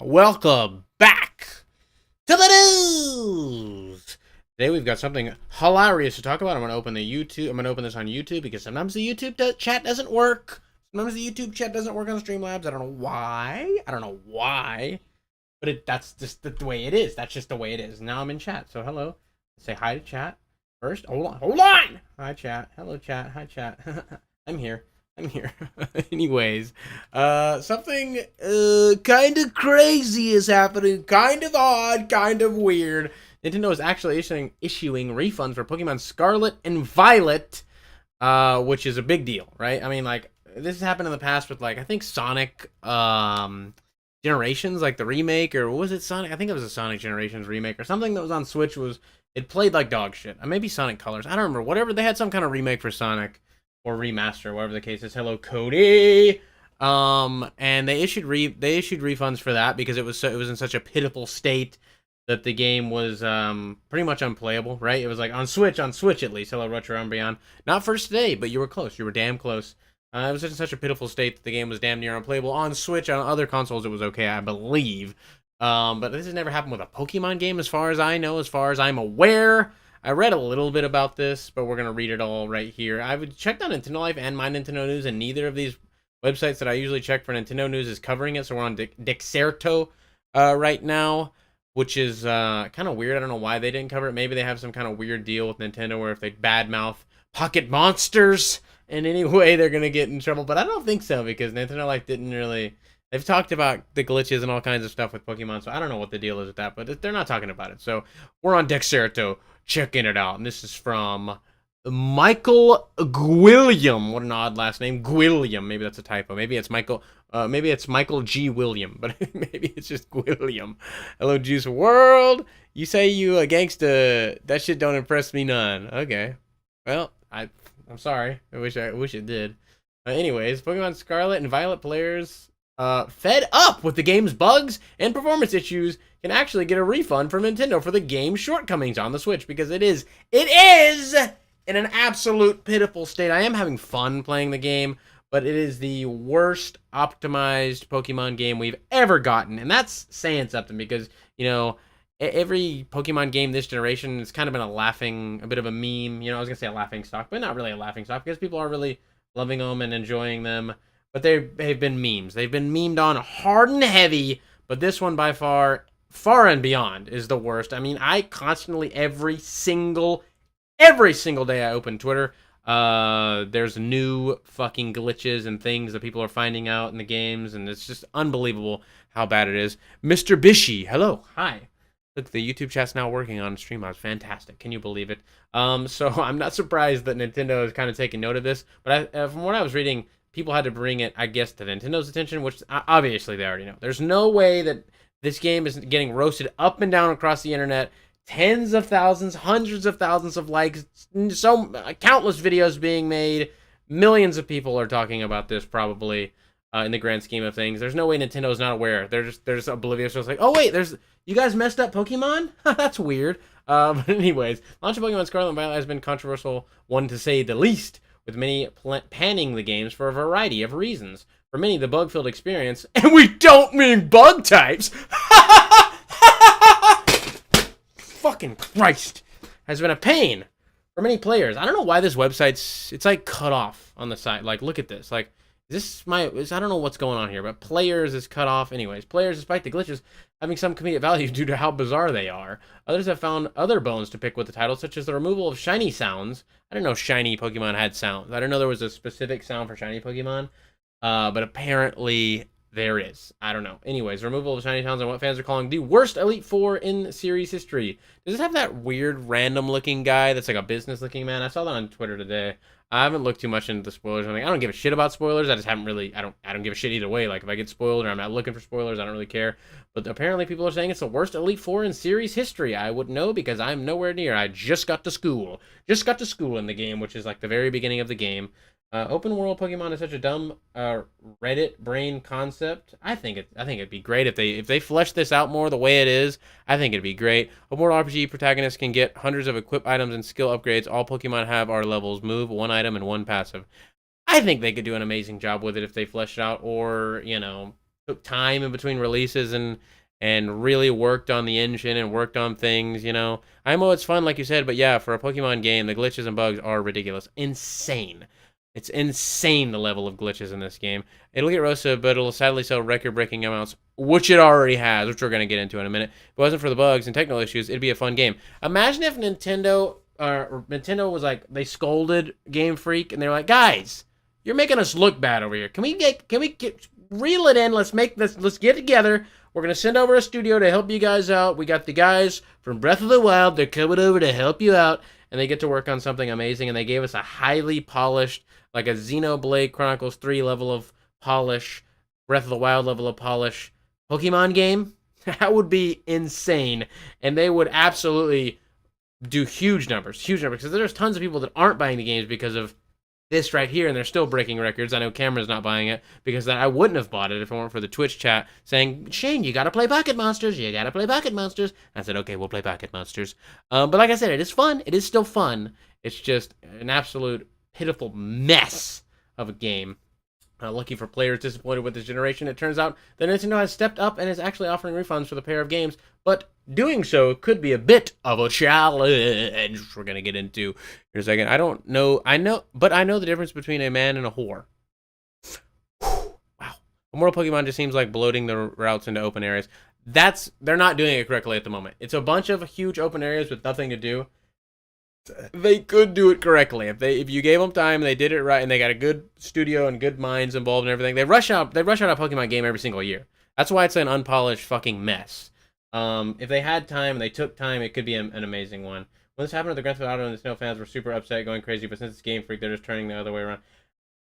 Welcome back to the news. Today we've got something hilarious to talk about. I'm going to open this on YouTube because sometimes the YouTube chat doesn't work. Sometimes the YouTube chat doesn't work on Streamlabs. I don't know why. But that's just the way it is. That's just the way it is. Now I'm in chat. So hello. Say hi to chat. First, hold on. Hi chat. Hello chat. Hi chat. I'm here. Anyways, something kind of crazy is happening, kind of odd, kind of weird. Nintendo is actually issuing refunds for Pokemon Scarlet and Violet, which is a big deal, right? I mean, like, this has happened in the past with, like, I think Sonic Generations, like the remake, or was it Sonic? I think it was a Sonic Generations remake or something that was on Switch. It played like dog shit. Maybe Sonic Colors. I don't remember. Whatever, they had some kind of remake for Sonic. Or remaster, whatever the case is. Hello, Cody. And they issued refunds for that because it was in such a pitiful state that the game was pretty much unplayable, right? It was like on Switch at least. Hello, Retro Umbreon. Not for today, but you were close. You were damn close. It was in such a pitiful state that the game was damn near unplayable. On Switch, on other consoles, it was okay, I believe. But this has never happened with a Pokemon game, as far as I know, as far as I'm aware. I read a little bit about this, but we're going to read it all right here. I've checked on Nintendo Life and My Nintendo News, and neither of these websites that I usually check for Nintendo News is covering it, so we're on Dexerto right now, which is kind of weird. I don't know why they didn't cover it. Maybe they have some kind of weird deal with Nintendo where if they badmouth Pocket Monsters in any way, they're going to get in trouble, but I don't think so, because Nintendo Life didn't really... They've talked about the glitches and all kinds of stuff with Pokemon, so I don't know what the deal is with that, but they're not talking about it. So we're on Dexerto checking it out, and this is from Michael Gwilliam. What an odd last name, Gwilliam. Maybe that's a typo. Maybe it's Michael G. William, but maybe it's just Gwilliam. Hello, Juice World. You say you a gangsta? That shit don't impress me none. Okay, well, I'm sorry. I wish it did. Anyways, Pokemon Scarlet and Violet players fed up with the game's bugs and performance issues can actually get a refund from Nintendo for the game's shortcomings on the Switch, because it is in an absolute pitiful state. I am having fun playing the game, but it is the worst optimized Pokemon game we've ever gotten, and that's saying something, because, you know, every Pokemon game this generation has kind of been a bit of a meme. You know, I was gonna say a laughing stock, but not really a laughing stock, because people are really loving them and enjoying them. But they've been memes. They've been memed on hard and heavy, but this one by far and beyond is the worst. I mean, I constantly, every single day I open Twitter, there's new fucking glitches and things that people are finding out in the games, and it's just unbelievable how bad it is. Mr. Bishy, hello, hi. Look, the YouTube chat's now working on Streamlabs. Fantastic. Can you believe it? So I'm not surprised that Nintendo is kind of taking note of this, but from what I was reading, people had to bring it, I guess, to Nintendo's attention, which obviously they already know. There's no way that this game is getting roasted up and down across the internet. Tens of thousands, hundreds of thousands of likes, countless videos being made. Millions of people are talking about this probably in the grand scheme of things. There's no way Nintendo's not aware. They're just oblivious. It's like, oh wait, you guys messed up Pokemon? That's weird. But anyways, launch of Pokemon Scarlet and Violet has been controversial, one to say the least, with many panning the games for a variety of reasons. For many, the bug-filled experience, and we don't mean bug types, fucking Christ, has been a pain for many players. I don't know why this it's like cut off on the side. Like, look at this. Like, I don't know what's going on here, but players is cut off. Anyways, players, despite the glitches, having some comedic value due to how bizarre they are. Others have found other bones to pick with the title, such as the removal of shiny sounds. I didn't know shiny Pokemon had sounds. I didn't know there was a specific sound for shiny Pokemon, but apparently there is. I don't know. Anyways, removal of shiny sounds and what fans are calling the worst Elite Four in series history. Does this have that weird random-looking guy that's like a business-looking man? I saw that on Twitter today. I haven't looked too much into the spoilers. I don't give a shit about spoilers. I just haven't really. I don't give a shit either way. Like, if I get spoiled or I'm not looking for spoilers, I don't really care. But apparently, people are saying it's the worst Elite Four in series history. I wouldn't know because I'm nowhere near. I just got to school. In the game, which is like the very beginning of the game. Open world Pokemon is such a dumb Reddit brain concept. I think it'd be great if they flesh this out more the way it is. I think it'd be great. Open world RPG protagonists can get hundreds of equip items and skill upgrades. All Pokemon have are levels, move, one item, and one passive. I think they could do an amazing job with it if they flesh it out, or, you know, took time in between releases and really worked on the engine and worked on things, you know. I know it's fun, like you said, but yeah, for a Pokemon game, the glitches and bugs are ridiculous. Insane. It's insane the level of glitches in this game. It'll get roasted, but it'll sadly sell record-breaking amounts, which it already has, which we're going to get into in a minute. If it wasn't for the bugs and technical issues, it'd be a fun game. Imagine if Nintendo was like, they scolded Game Freak, and they're like, guys, you're making us look bad over here. Can we reel it in? Let's get together. We're going to send over a studio to help you guys out. We got the guys from Breath of the Wild. They're coming over to help you out. And they get to work on something amazing. And they gave us a highly polished, like a Xenoblade Chronicles 3 level of polish, Breath of the Wild level of polish Pokemon game. That would be insane. And they would absolutely do huge numbers. Because there's tons of people that aren't buying the games because of this right here, and they're still breaking records. I know Cameron's not buying it because I wouldn't have bought it if it weren't for the Twitch chat saying, Shane, you gotta play Pocket Monsters. You gotta play Pocket Monsters. I said, okay, we'll play Pocket Monsters. But like I said, it is fun. It is still fun. It's just an absolute pitiful mess of a game. Lucky for players disappointed with this generation, it turns out that Nintendo has stepped up and is actually offering refunds for the pair of games, but doing so could be a bit of a challenge we're going to get into in a second. I know the difference between a man and a whore. Wow. Immortal Pokemon just seems like bloating the routes into open areas. They're not doing it correctly at the moment. It's a bunch of huge open areas with nothing to do. They could do it correctly if you gave them time and they did it right and they got a good studio and good minds involved and everything. They rush out a Pokemon game every single year. That's why it's an unpolished fucking mess. If they had time and they took time, it could be an amazing one. When this happened to the Grand Theft Auto, and the Snow fans were super upset, going crazy, but since it's Game Freak, they're just turning the other way around.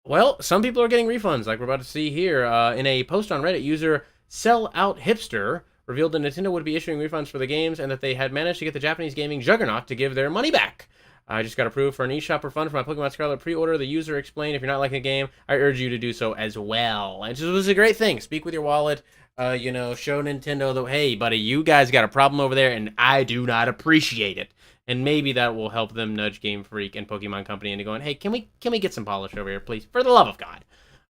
Well, some people are getting refunds, like we're about to see here. In a post on Reddit, user Sell Out Hipster revealed that Nintendo would be issuing refunds for the games and that they had managed to get the Japanese gaming juggernaut to give their money back. I just got approved for an eShop refund for my Pokemon Scarlet pre-order. The user explained, if you're not liking the game, I urge you to do so as well. And it was a great thing. Speak with your wallet. Show Nintendo that, hey, buddy, you guys got a problem over there, and I do not appreciate it. And maybe that will help them nudge Game Freak and Pokemon Company into going, hey, can we get some polish over here, please? For the love of God.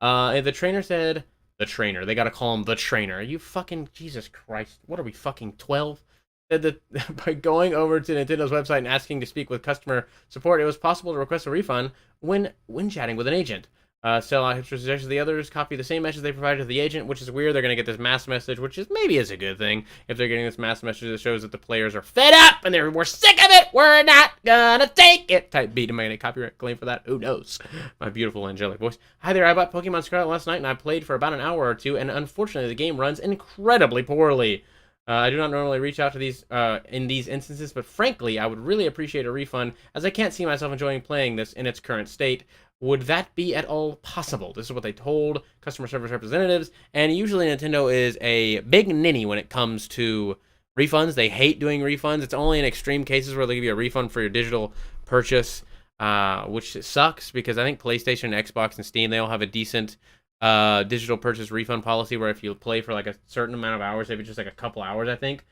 The trainer said... The trainer. They gotta call him the trainer. Are you fucking... Jesus Christ. What are we, fucking 12? Said that by going over to Nintendo's website and asking to speak with customer support, it was possible to request a refund when chatting with an agent. Sellout Hipster suggested the others copy the same message they provided to the agent, which is weird. They're going to get this mass message, which is maybe is a good thing. If they're getting this mass message that shows that the players are fed up and we're sick of it, we're not gonna take it. Type beat. Am I going to copyright claim for that? Who knows? My beautiful angelic voice. Hi there, I bought Pokemon Scarlet last night and I played for about an hour or two, and unfortunately the game runs incredibly poorly. I do not normally reach out to these in these instances, but frankly, I would really appreciate a refund, as I can't see myself enjoying playing this in its current state. Would that be at all possible? This is what they told customer service representatives, and usually Nintendo is a big ninny when it comes to refunds. They hate doing refunds. It's only in extreme cases where they give you a refund for your digital purchase, which sucks, because I think PlayStation, Xbox, and Steam, they all have a decent digital purchase refund policy where if you play for like a certain amount of hours, maybe just like a couple hours, I think,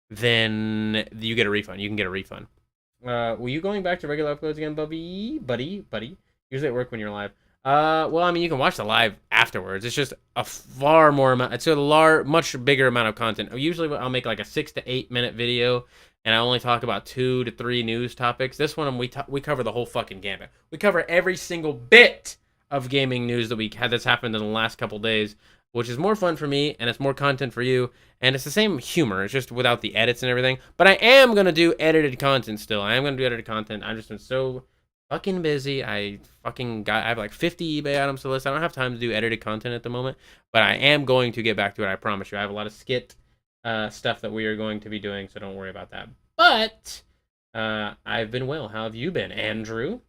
then you get a refund. You can get a refund. Were you going back to regular uploads again, buddy? Usually at work when you're live. Well, I mean, you can watch the live afterwards. It's just a far more amount. It's a much bigger amount of content. Usually, I'll make like a 6 to 8 minute video, and I only talk about 2 to 3 news topics. This one, we cover the whole fucking gambit. We cover every single bit of gaming news that's happened in the last couple days, which is more fun for me, and it's more content for you, and it's the same humor, it's just without the edits and everything. But I am going to do edited content still. I've just been so fucking busy. I have like 50 eBay items to list. I don't have time to do edited content at the moment, but I am going to get back to it, I promise you. I have a lot of skit stuff that we are going to be doing, so don't worry about that. But I've been well. How have you been, Andrew?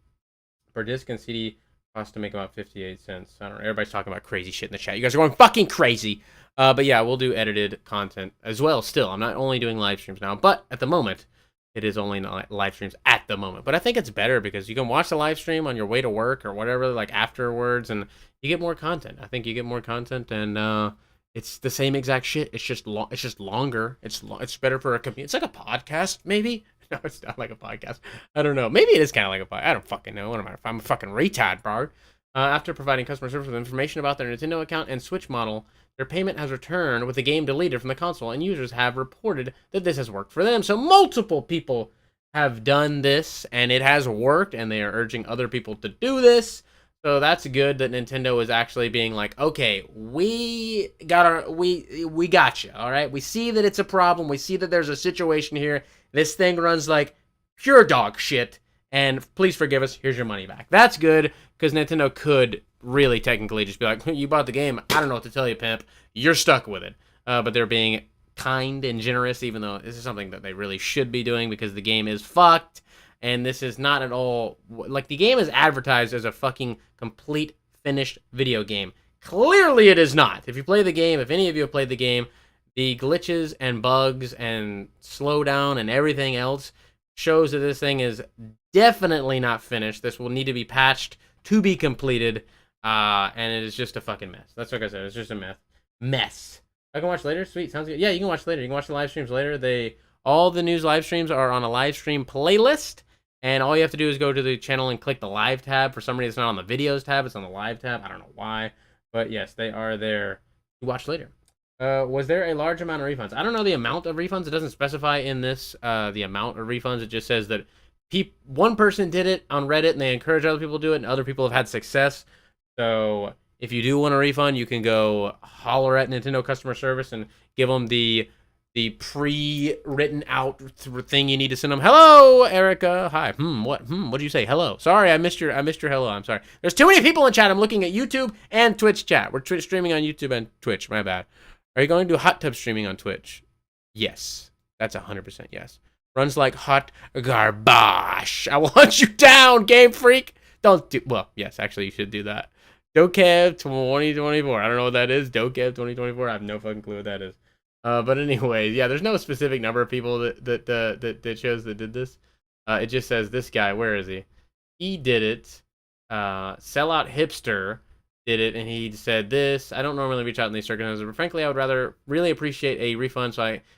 Per disc and CD cost to make about 58 cents. I don't know. Everybody's talking about crazy shit in the chat. You guys are going fucking crazy. But yeah, we'll do edited content as well still. I'm not only doing live streams now, but at the moment, it is only live streams at the moment. But I think it's better because you can watch the live stream on your way to work or whatever, like afterwards, and you get more content. I think you get more content, and it's the same exact shit. It's just longer. It's better for a community. It's like a podcast, maybe. No, it's not like a podcast. I don't know. Maybe it is kind of like a podcast. I don't fucking know. What am I? I'm a fucking retard, bro. After providing customer service with information about their Nintendo account and Switch model, their payment has returned with the game deleted from the console, and users have reported that this has worked for them. So multiple people have done this, and it has worked, and they are urging other people to do this. So that's good that Nintendo is actually being like, okay, we got you, all right? We see that it's a problem. We see that there's a situation here. This thing runs like pure dog shit, and please forgive us. Here's your money back. That's good, because Nintendo could really technically just be like, you bought the game. I don't know what to tell you, pimp. You're stuck with it. But they're being kind and generous, even though this is something that they really should be doing, because the game is fucked. And this is not at all, like, the game is advertised as a fucking complete finished video game. Clearly it is not. If you play the game, if any of you have played the game, the glitches and bugs and slowdown and everything else shows that this thing is definitely not finished. This will need to be patched to be completed, and it is just a fucking mess. That's like I said, it's just a mess. I can watch later? Sweet, sounds good. Yeah, you can watch later. You can watch the live streams later. All the news live streams are on a live stream playlist. And all you have to do is go to the channel and click the live tab. For some reason, it's not on the videos tab. It's on the live tab. I don't know why. But yes, they are there to watch later. Was there a large amount of refunds? I don't know the amount of refunds. It doesn't specify in this the amount of refunds. It just says that one person did it on Reddit, and they encourage other people to do it, and other people have had success. So if you do want a refund, you can go holler at Nintendo customer service and give them the pre-written out thing you need to send them. Hello, Erica. Hi. What did you say? Hello. Sorry, I missed your hello. I'm sorry. There's too many people in chat. I'm looking at YouTube and Twitch chat. We're streaming on YouTube and Twitch. My bad. Are you going to do hot tub streaming on Twitch? Yes. That's 100% yes. Runs like hot garbage. I will hunt you down, Game Freak. Well, yes, actually, you should do that. Dokev 2024. I don't know what that is. Dokev 2024. I have no fucking clue what that is. But anyway, yeah, there's no specific number of people that shows that did this. It just says this guy. Where is he? He did it. Sellout Hipster did it, and he said this. I don't normally reach out in these circumstances, but frankly, I would rather really appreciate a refund,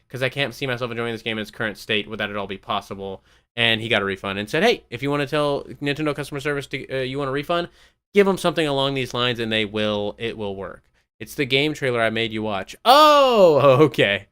because I can't see myself enjoying this game in its current state. Would that at all be possible? And he got a refund and said, hey, if you want to tell Nintendo customer service you want a refund, give them something along these lines, and it will work. It's the game trailer I made you watch. Oh, okay.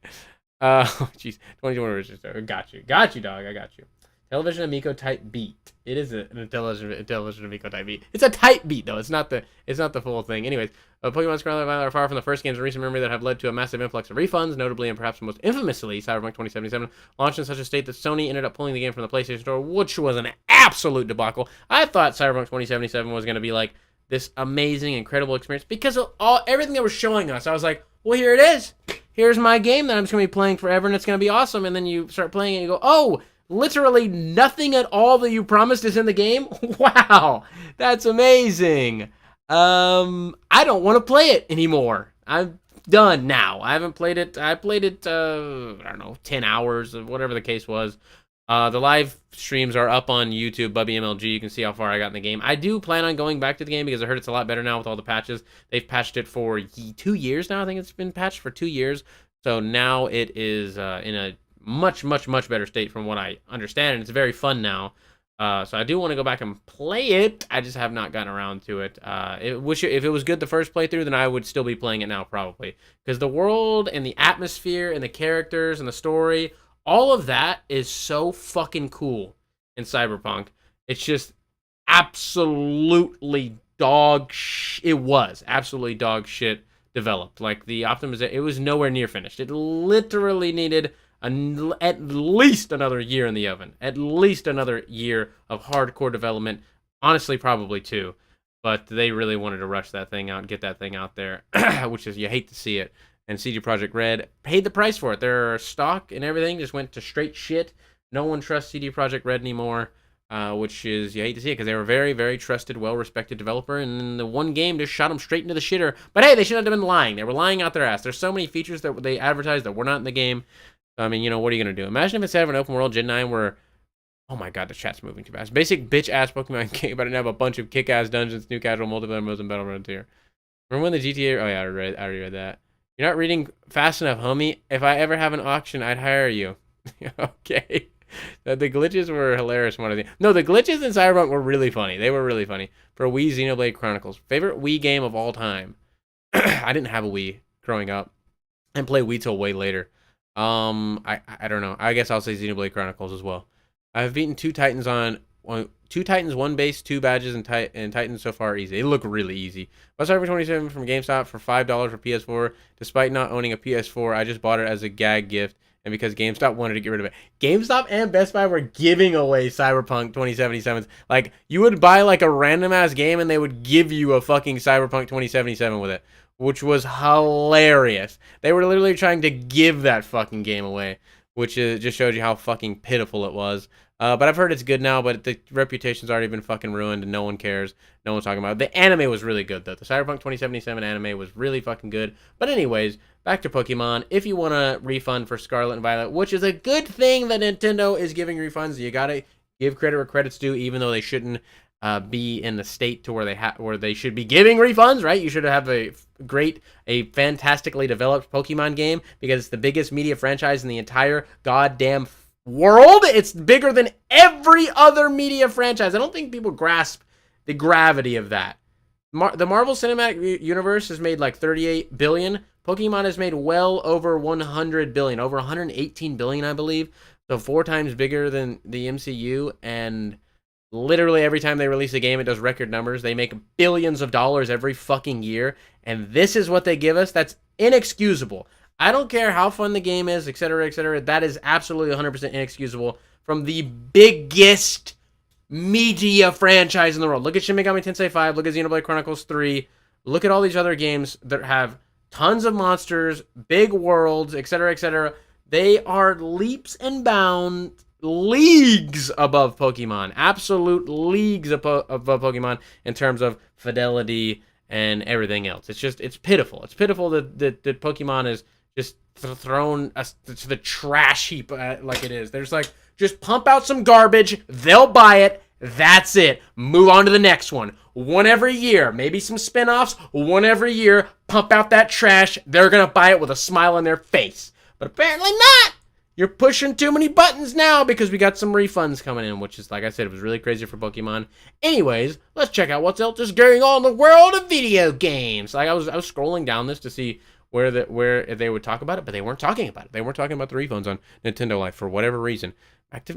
Jeez. 2020. Got you, dog. I got you. Television Amico type beat. It is a television Amico type beat. It's a type beat though. It's not the full thing. Anyways, Pokémon Scarlet and Violet are far from the first games in recent memory that have led to a massive influx of refunds, notably and perhaps most infamously, Cyberpunk 2077 launched in such a state that Sony ended up pulling the game from the PlayStation Store, which was an absolute debacle. I thought Cyberpunk 2077 was going to be like this amazing, incredible experience because of everything they were showing us. I was like, well, here it is. Here's my game that I'm just going to be playing forever, and it's going to be awesome. And then you start playing it, and you go, oh, literally nothing at all that you promised is in the game? Wow, that's amazing. I don't want to play it anymore. I'm done now. I haven't played it. I played it, I don't know, 10 hours, or whatever the case was. The live streams are up on YouTube, Bubby MLG. You can see how far I got in the game. I do plan on going back to the game because I heard it's a lot better now with all the patches. They've patched it for 2 years now. I think it's been patched for 2 years. So now it is in a much, much, much better state from what I understand, and it's very fun now. So I do want to go back and play it. I just have not gotten around to it. If it was good the first playthrough, then I would still be playing it now probably. Because the world and the atmosphere and the characters and the story, all of that is so fucking cool in Cyberpunk. It's just absolutely it was absolutely dog shit developed. Like the optimization, it was nowhere near finished. It literally needed at least another year in the oven. At least another year of hardcore development. Honestly, probably 2. But they really wanted to rush that thing out and get that thing out there, which is, you hate to see it. And CD Projekt Red paid the price for it. Their stock and everything just went to straight shit. No one trusts CD Projekt Red anymore, which is, you hate to see it, because they were a very, very trusted, well-respected developer, and then the one game just shot them straight into the shitter. But hey, they shouldn't have been lying. They were lying out their ass. There's so many features that they advertised that were not in the game. I mean, what are you going to do? Imagine if instead of an open world Gen 9 where, oh my god, the chat's moving too fast. Basic bitch-ass Pokemon game, but it have a bunch of kick-ass dungeons, new casual multiplayer modes, and battle frontier. Remember when the GTA, oh yeah, I already read that. You're not reading fast enough, homie. If I ever have an auction, I'd hire you. Okay. The glitches were hilarious. No, the glitches in Cyberpunk were really funny. They were really funny. For Wii Xenoblade Chronicles, favorite Wii game of all time. I didn't have a Wii growing up and play Wii till way later. I don't know. I guess I'll say Xenoblade Chronicles as well. I've beaten two Titans, one base, two badges, and Titans so far easy. They look really easy. Bought Cyber 27 from GameStop for $5 for PS4. Despite not owning a PS4, I just bought it as a gag gift, and because GameStop wanted to get rid of it. GameStop and Best Buy were giving away Cyberpunk 2077s. Like, you would buy like a random ass game, and they would give you a fucking Cyberpunk 2077 with it, which was hilarious. They were literally trying to give that fucking game away, which just showed you how fucking pitiful it was. But I've heard it's good now, but the reputation's already been fucking ruined and no one cares. No one's talking about it. The anime was really good, though. The Cyberpunk 2077 anime was really fucking good. But anyways, back to Pokemon. If you want a refund for Scarlet and Violet, which is a good thing that Nintendo is giving refunds, you gotta give credit where credit's due, even though they shouldn't be in the state to where they should be giving refunds, right? You should have a fantastically developed Pokemon game because it's the biggest media franchise in the entire goddamn world. It's bigger than every other media franchise. I don't think people grasp the gravity of that. The Marvel Cinematic Universe has made like 38 billion. Pokemon has made well over 100 billion, over 118 billion, I believe. So 4 times bigger than the MCU, and literally every time they release a game, it does record numbers. They make billions of dollars every fucking year, and this is what they give us. That's inexcusable. I don't care how fun the game is, etc., etc. That is absolutely 100% inexcusable from the biggest media franchise in the world. Look at Shin Megami Tensei 5. Look at Xenoblade Chronicles 3. Look at all these other games that have tons of monsters, big worlds, etc., etc. They are leaps and bounds, leagues above Pokemon. Absolute leagues above Pokemon in terms of fidelity and everything else. It's pitiful. It's pitiful that Pokemon is just thrown to the trash heap like it is. There's like, just pump out some garbage, they'll buy it, that's it. Move on to the next one. One every year, maybe some spin-offs, one every year, pump out that trash, they're gonna buy it with a smile on their face. But apparently not! You're pushing too many buttons now because we got some refunds coming in, which is, like I said, it was really crazy for Pokemon. Anyways, let's check out what's else is going on in the world of video games. Like I was scrolling down this to see where they would talk about it, but they weren't talking about it. They weren't talking about the refunds on Nintendo Life for whatever reason.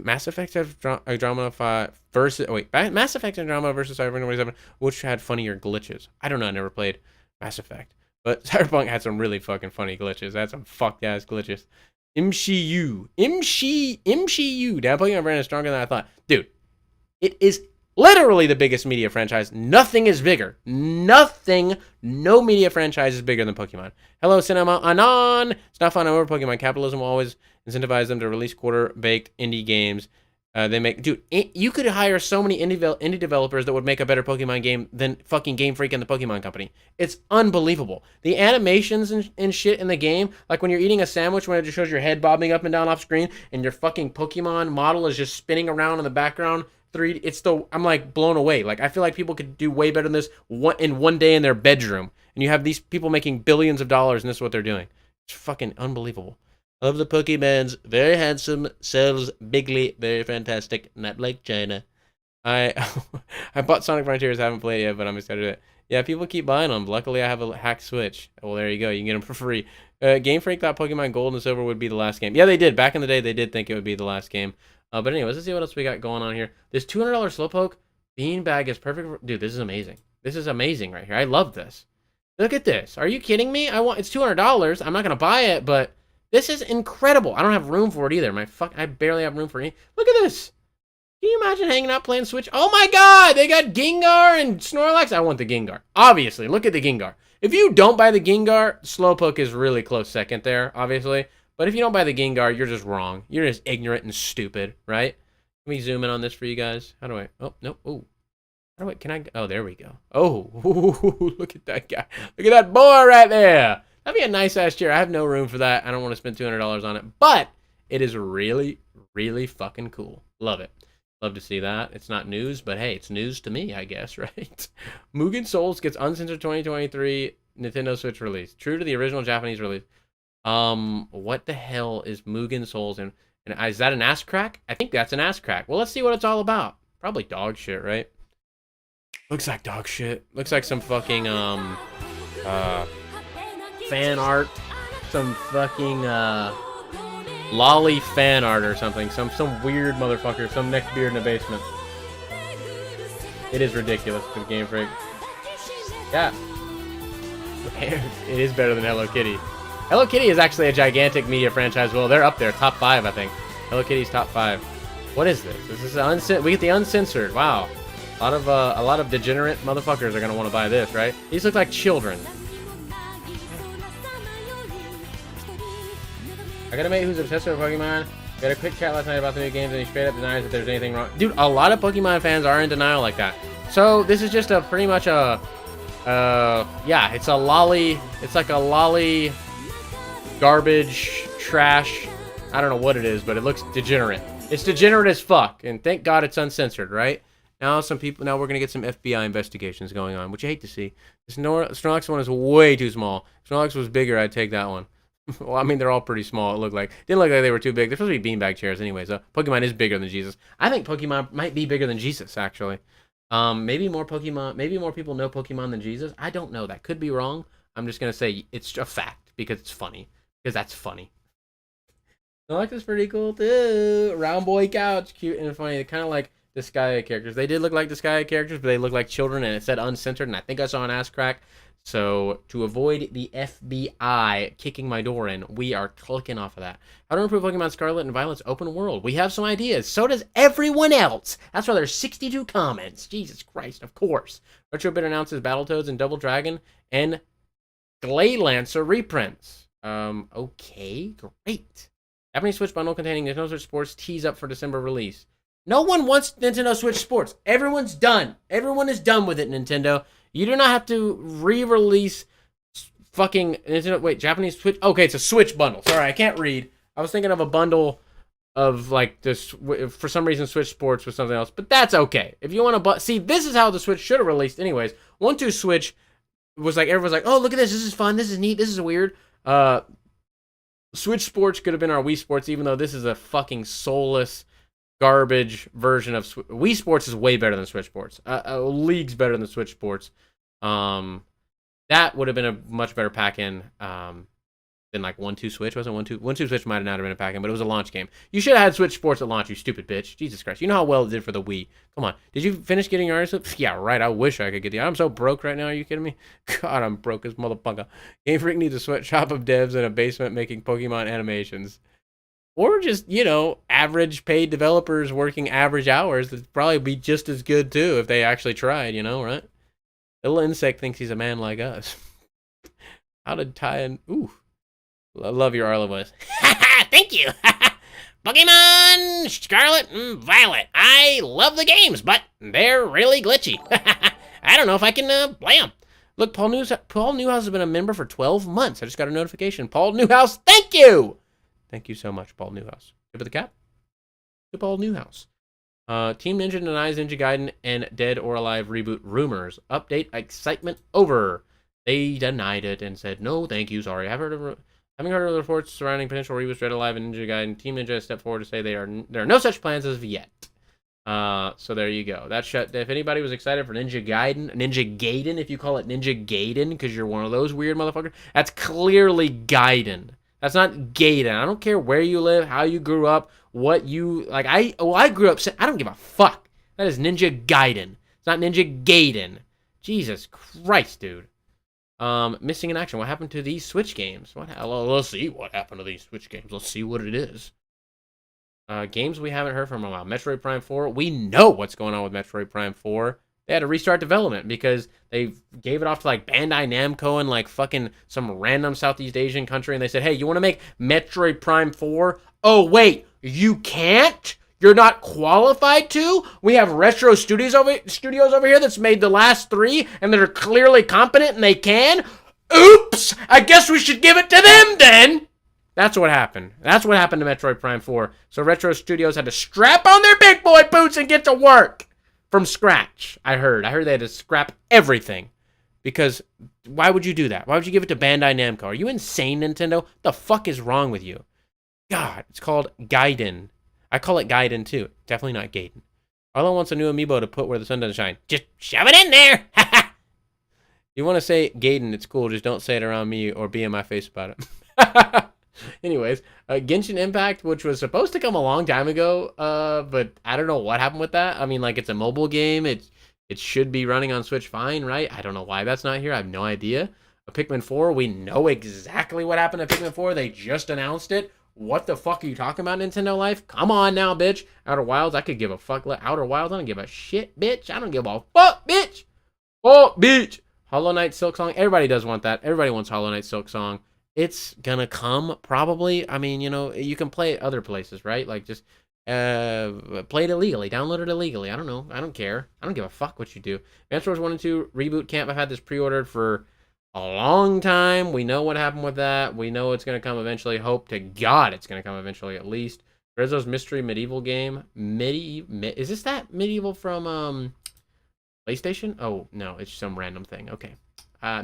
Mass Effect have Andromeda versus Mass Effect Andromeda versus Cyberpunk 27, which had funnier glitches. I don't know. I never played Mass Effect, but Cyberpunk had some really fucking funny glitches. It had some fucked ass glitches. MCU. That Pokemon brand is stronger than I thought, dude. It is literally the biggest media franchise. Nothing is bigger. Nothing. No media franchise is bigger than Pokemon. Hello, Cinema Anon. It's not fun. Over Pokemon. Capitalism will always incentivize them to release quarter-baked indie games. Dude, you could hire so many indie developers that would make a better Pokemon game than fucking Game Freak and the Pokemon Company. It's unbelievable. The animations and shit in the game, like when you're eating a sandwich, when it just shows your head bobbing up and down off screen, and your fucking Pokemon model is just spinning around in the background. I'm like blown away. Like I feel like people could do way better than this in one day in their bedroom, and you have these people making billions of dollars, and this is what they're doing. It's fucking unbelievable. I love the Pokemons. Very handsome, sells bigly, very fantastic. Not like China. I bought Sonic Frontiers. Haven't played it yet, but I'm excited to it. Yeah, people keep buying them. Luckily, I have a hack Switch. Well, there you go. You can get them for free. Game Freak thought Pokemon Gold and Silver would be the last game. Yeah, they did. Back in the day, they did think it would be the last game. But anyways, let's see what else we got going on here. This $200 Slowpoke beanbag is perfect. Dude, this is amazing. This is amazing right here. I love this. Look at this. Are you kidding me? It's $200. I'm not gonna buy it, but this is incredible. I don't have room for it either. I barely have room for it. Look at this. Can you imagine hanging out playing Switch? Oh my god, they got Gengar and Snorlax. I want the Gengar. Obviously, look at the Gengar. If you don't buy the Gengar, Slowpoke is really close second there, obviously. But if you don't buy the Gengar, you're just wrong. You're just ignorant and stupid, right? Let me zoom in on this for you guys. How do I? Oh, no. Oh. How do I? Can I? Oh, there we go. Oh, look at that guy. Look at that boy right there. That'd be a nice-ass chair. I have no room for that. I don't want to spend $200 on it. But it is really, really fucking cool. Love it. Love to see that. It's not news, but hey, it's news to me, I guess, right? Mugen Souls gets uncensored 2023 Nintendo Switch release. True to the original Japanese release. What the hell is Mugen Souls and And is that an ass crack? I think that's an ass crack. Well, let's see what it's all about. Probably dog shit, right? Looks like dog shit. Looks like some fucking fan art. Some fucking lolly fan art or something. Some weird motherfucker. Some neck beard in the basement. It is ridiculous for the Game Freak. Yeah. It is better than Hello Kitty. Hello Kitty is actually a gigantic media franchise. Well, they're up there, top 5, I think. Hello Kitty's top 5. What is this? This is we get the uncensored. Wow, a lot of degenerate motherfuckers are gonna want to buy this, right? These look like children. I got a mate who's obsessed with Pokemon. We had a quick chat last night about the new games, and he straight up denies that there's anything wrong. Dude, a lot of Pokemon fans are in denial like that. So this is just pretty much a, yeah, it's a lolly. It's like a lolly, garbage, trash. I don't know what it is, but it looks degenerate. It's degenerate as fuck, and thank God it's uncensored, right? Now now we're gonna get some FBI investigations going on, which you hate to see. This Snorlax one is way too small. If Snorlax was bigger, I'd take that one. Well, I mean, they're all pretty small. Didn't look like they were too big. They're supposed to be beanbag chairs anyway, so Pokemon is bigger than Jesus. I think Pokemon might be bigger than Jesus, actually. Maybe more people know Pokemon than Jesus. I don't know. That could be wrong. I'm just gonna say it's a fact because it's funny. Because that's funny. Snorlax is pretty cool too. Round boy couch, cute and funny. They're kind of like Disgaea characters. They did look like Disgaea characters, but they look like children, and it said uncensored, and I think I saw an ass crack. So, to avoid the FBI kicking my door in, we are clicking off of that. How to improve Pokemon Scarlet and Violet's open world? We have some ideas. So does everyone else. That's why there's 62 comments. Jesus Christ, of course. Retrobit announces Battletoads and Double Dragon and Glaylancer reprints. Okay, great. Japanese Switch bundle containing Nintendo Switch Sports tease up for December release. No one wants Nintendo Switch Sports. Everyone's done. Everyone is done with it, Nintendo. You do not have to re-release fucking Nintendo. Wait, Japanese Switch. Okay, it's a Switch bundle. Sorry, I can't read. I was thinking of a bundle of like this. For some reason, Switch Sports was something else, but that's okay. If you want to, see, this is how the Switch should have released, anyways. 1-2 Switch was like everyone's like, oh, look at this. This is fun. This is neat. This is weird. Switch Sports could have been our Wii Sports, even though this is a fucking soulless garbage version of Wii Sports is way better than Switch Sports. Leagues better than Switch Sports. That would have been a much better pack-in than like 1-2 Switch. Wasn't 1-2 Switch might have not have been a pack-in, but it was a launch game. You should have had Switch Sports at launch, you stupid bitch. Jesus Christ. You know how well it did for the Wii. Come on. Did you finish getting your item? Yeah, right. I wish I could get the item. I'm so broke right now. Are you kidding me? God, I'm broke as motherfucker. Game Freak needs a sweatshop of devs in a basement making Pokemon animations. Or just, you know, average paid developers working average hours. That'd probably be just as good, too, if they actually tried, you know, right? Little Insect thinks he's a man like us. How did tie in? Ooh. I love your Arlo voice. Thank you. Pokemon Scarlet and Violet. I love the games, but they're really glitchy. I don't know if I can play them. Look, Paul Newhouse has been a member for 12 months. I just got a notification. Paul Newhouse, thank you. Thank you so much, Paul Newhouse. Give it the cap to Paul Newhouse. Team Ninja denies Ninja Gaiden and Dead or Alive reboot rumors. Update excitement over. They denied it and said, no, thank you, sorry. Having heard of the reports surrounding potential reboots Dead or Alive and Ninja Gaiden, Team Ninja has stepped forward to say there are no such plans as of yet. So there you go. If anybody was excited for Ninja Gaiden, if you call it Ninja Gaiden because you're one of those weird motherfuckers, that's clearly Gaiden. That's not Gaiden. I don't care where you live, how you grew up, what you like. I grew up. I don't give a fuck. That is Ninja Gaiden. It's not Ninja Gaiden. Jesus Christ, dude. Missing in action. What happened to these Switch games? Let's see what happened to these Switch games. Let's see what it is. Games we haven't heard from a while. Metroid Prime 4. We know what's going on with Metroid Prime 4. They had to restart development because they gave it off to like Bandai Namco and like fucking some random Southeast Asian country, and they said, hey, you want to make Metroid Prime 4? Oh, wait, you can't? You're not qualified to? We have Retro Studios over here that's made the last 3 and that are clearly competent and they can? Oops! I guess we should give it to them then! That's what happened. That's what happened to Metroid Prime 4. So Retro Studios had to strap on their big boy boots and get to work. From scratch, I heard they had to scrap everything. Because why would you do that? Why would you give it to Bandai Namco? Are you insane, Nintendo? What the fuck is wrong with you? God, it's called Gaiden. I call it Gaiden too. Definitely not Gaiden. Arlo wants a new amiibo to put where the sun doesn't shine. Just shove it in there. You want to say Gaiden, it's cool. Just don't say it around me or be in my face about it. Anyways, Genshin Impact, which was supposed to come a long time ago, but I don't know what happened with that. I mean, like, it's a mobile game. It should be running on Switch fine, right? I don't know why that's not here. I have no idea. Pikmin 4, we know exactly what happened to Pikmin 4. They just announced it. What the fuck are you talking about, Nintendo Life? Come on now, bitch. Outer Wilds, I could give a fuck. Outer Wilds, I don't give a shit, bitch. I don't give a fuck, bitch. Fuck, bitch. Hollow Knight Silk Song, everybody does want that. Everybody wants Hollow Knight Silk Song. It's gonna come, probably. I mean, you know, you can play it other places, right? Like, just play it illegally. Download it illegally. I don't know. I don't care. I don't give a fuck what you do. Advance Wars 1 and 2 Reboot Camp, I've had this pre-ordered for a long time. We know what happened with that. We know it's going to come eventually. Hope to God it's going to come eventually, at least. Rizzo's Mystery Medieval game. Is this that Medieval from PlayStation? Oh, no, it's some random thing. Okay.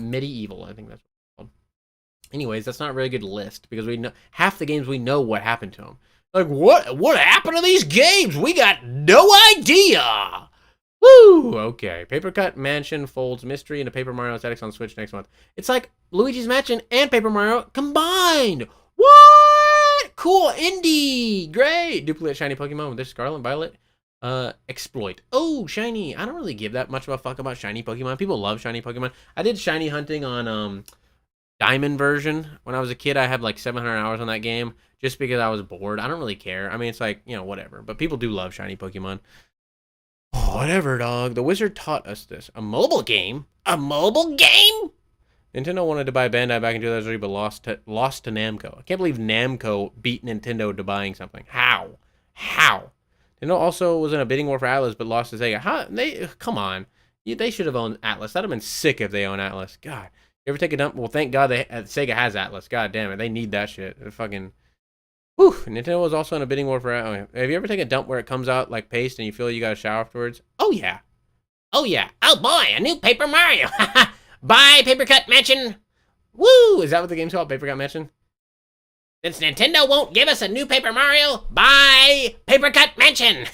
Medieval, I think that's what it's called. Anyways, that's not a really good list, because we know half the games we know what happened to them. Like, what happened to these games? We got no idea. Woo! Okay. Paper Cut Mansion folds Mystery into Paper Mario Aesthetics on Switch next month. It's like Luigi's Mansion and Paper Mario combined. What? Cool. Indie. Great. Duplicate shiny Pokemon with this Scarlet and Violet. Exploit. Oh, shiny. I don't really give that much of a fuck about shiny Pokemon. People love shiny Pokemon. I did shiny hunting on Diamond version. When I was a kid, I had like 700 hours on that game just because I was bored. I don't really care. I mean, it's like, you know, whatever. But people do love shiny Pokemon. Oh, whatever, dog. The wizard taught us this. A mobile game? A mobile game? Nintendo wanted to buy Bandai back in 2003, but lost to Namco. I can't believe Namco beat Nintendo into buying something. How? Nintendo also was in a bidding war for Atlas, but lost to Sega. Come on. They should have owned Atlas. That'd have been sick if they owned Atlas. God. You ever take a dump? Well, thank God Sega has Atlas. God damn it. They need that shit. They're fucking... Whew, Nintendo was also in a bidding war for... have you ever taken a dump where it comes out like paste and you feel you got to shower afterwards? Oh, yeah. Oh, yeah. Oh, boy, a new Paper Mario. Bye, Paper Cut Mansion. Woo! Is that what the game's called, Paper Cut Mansion? Since Nintendo won't give us a new Paper Mario, bye, Paper Cut Mansion.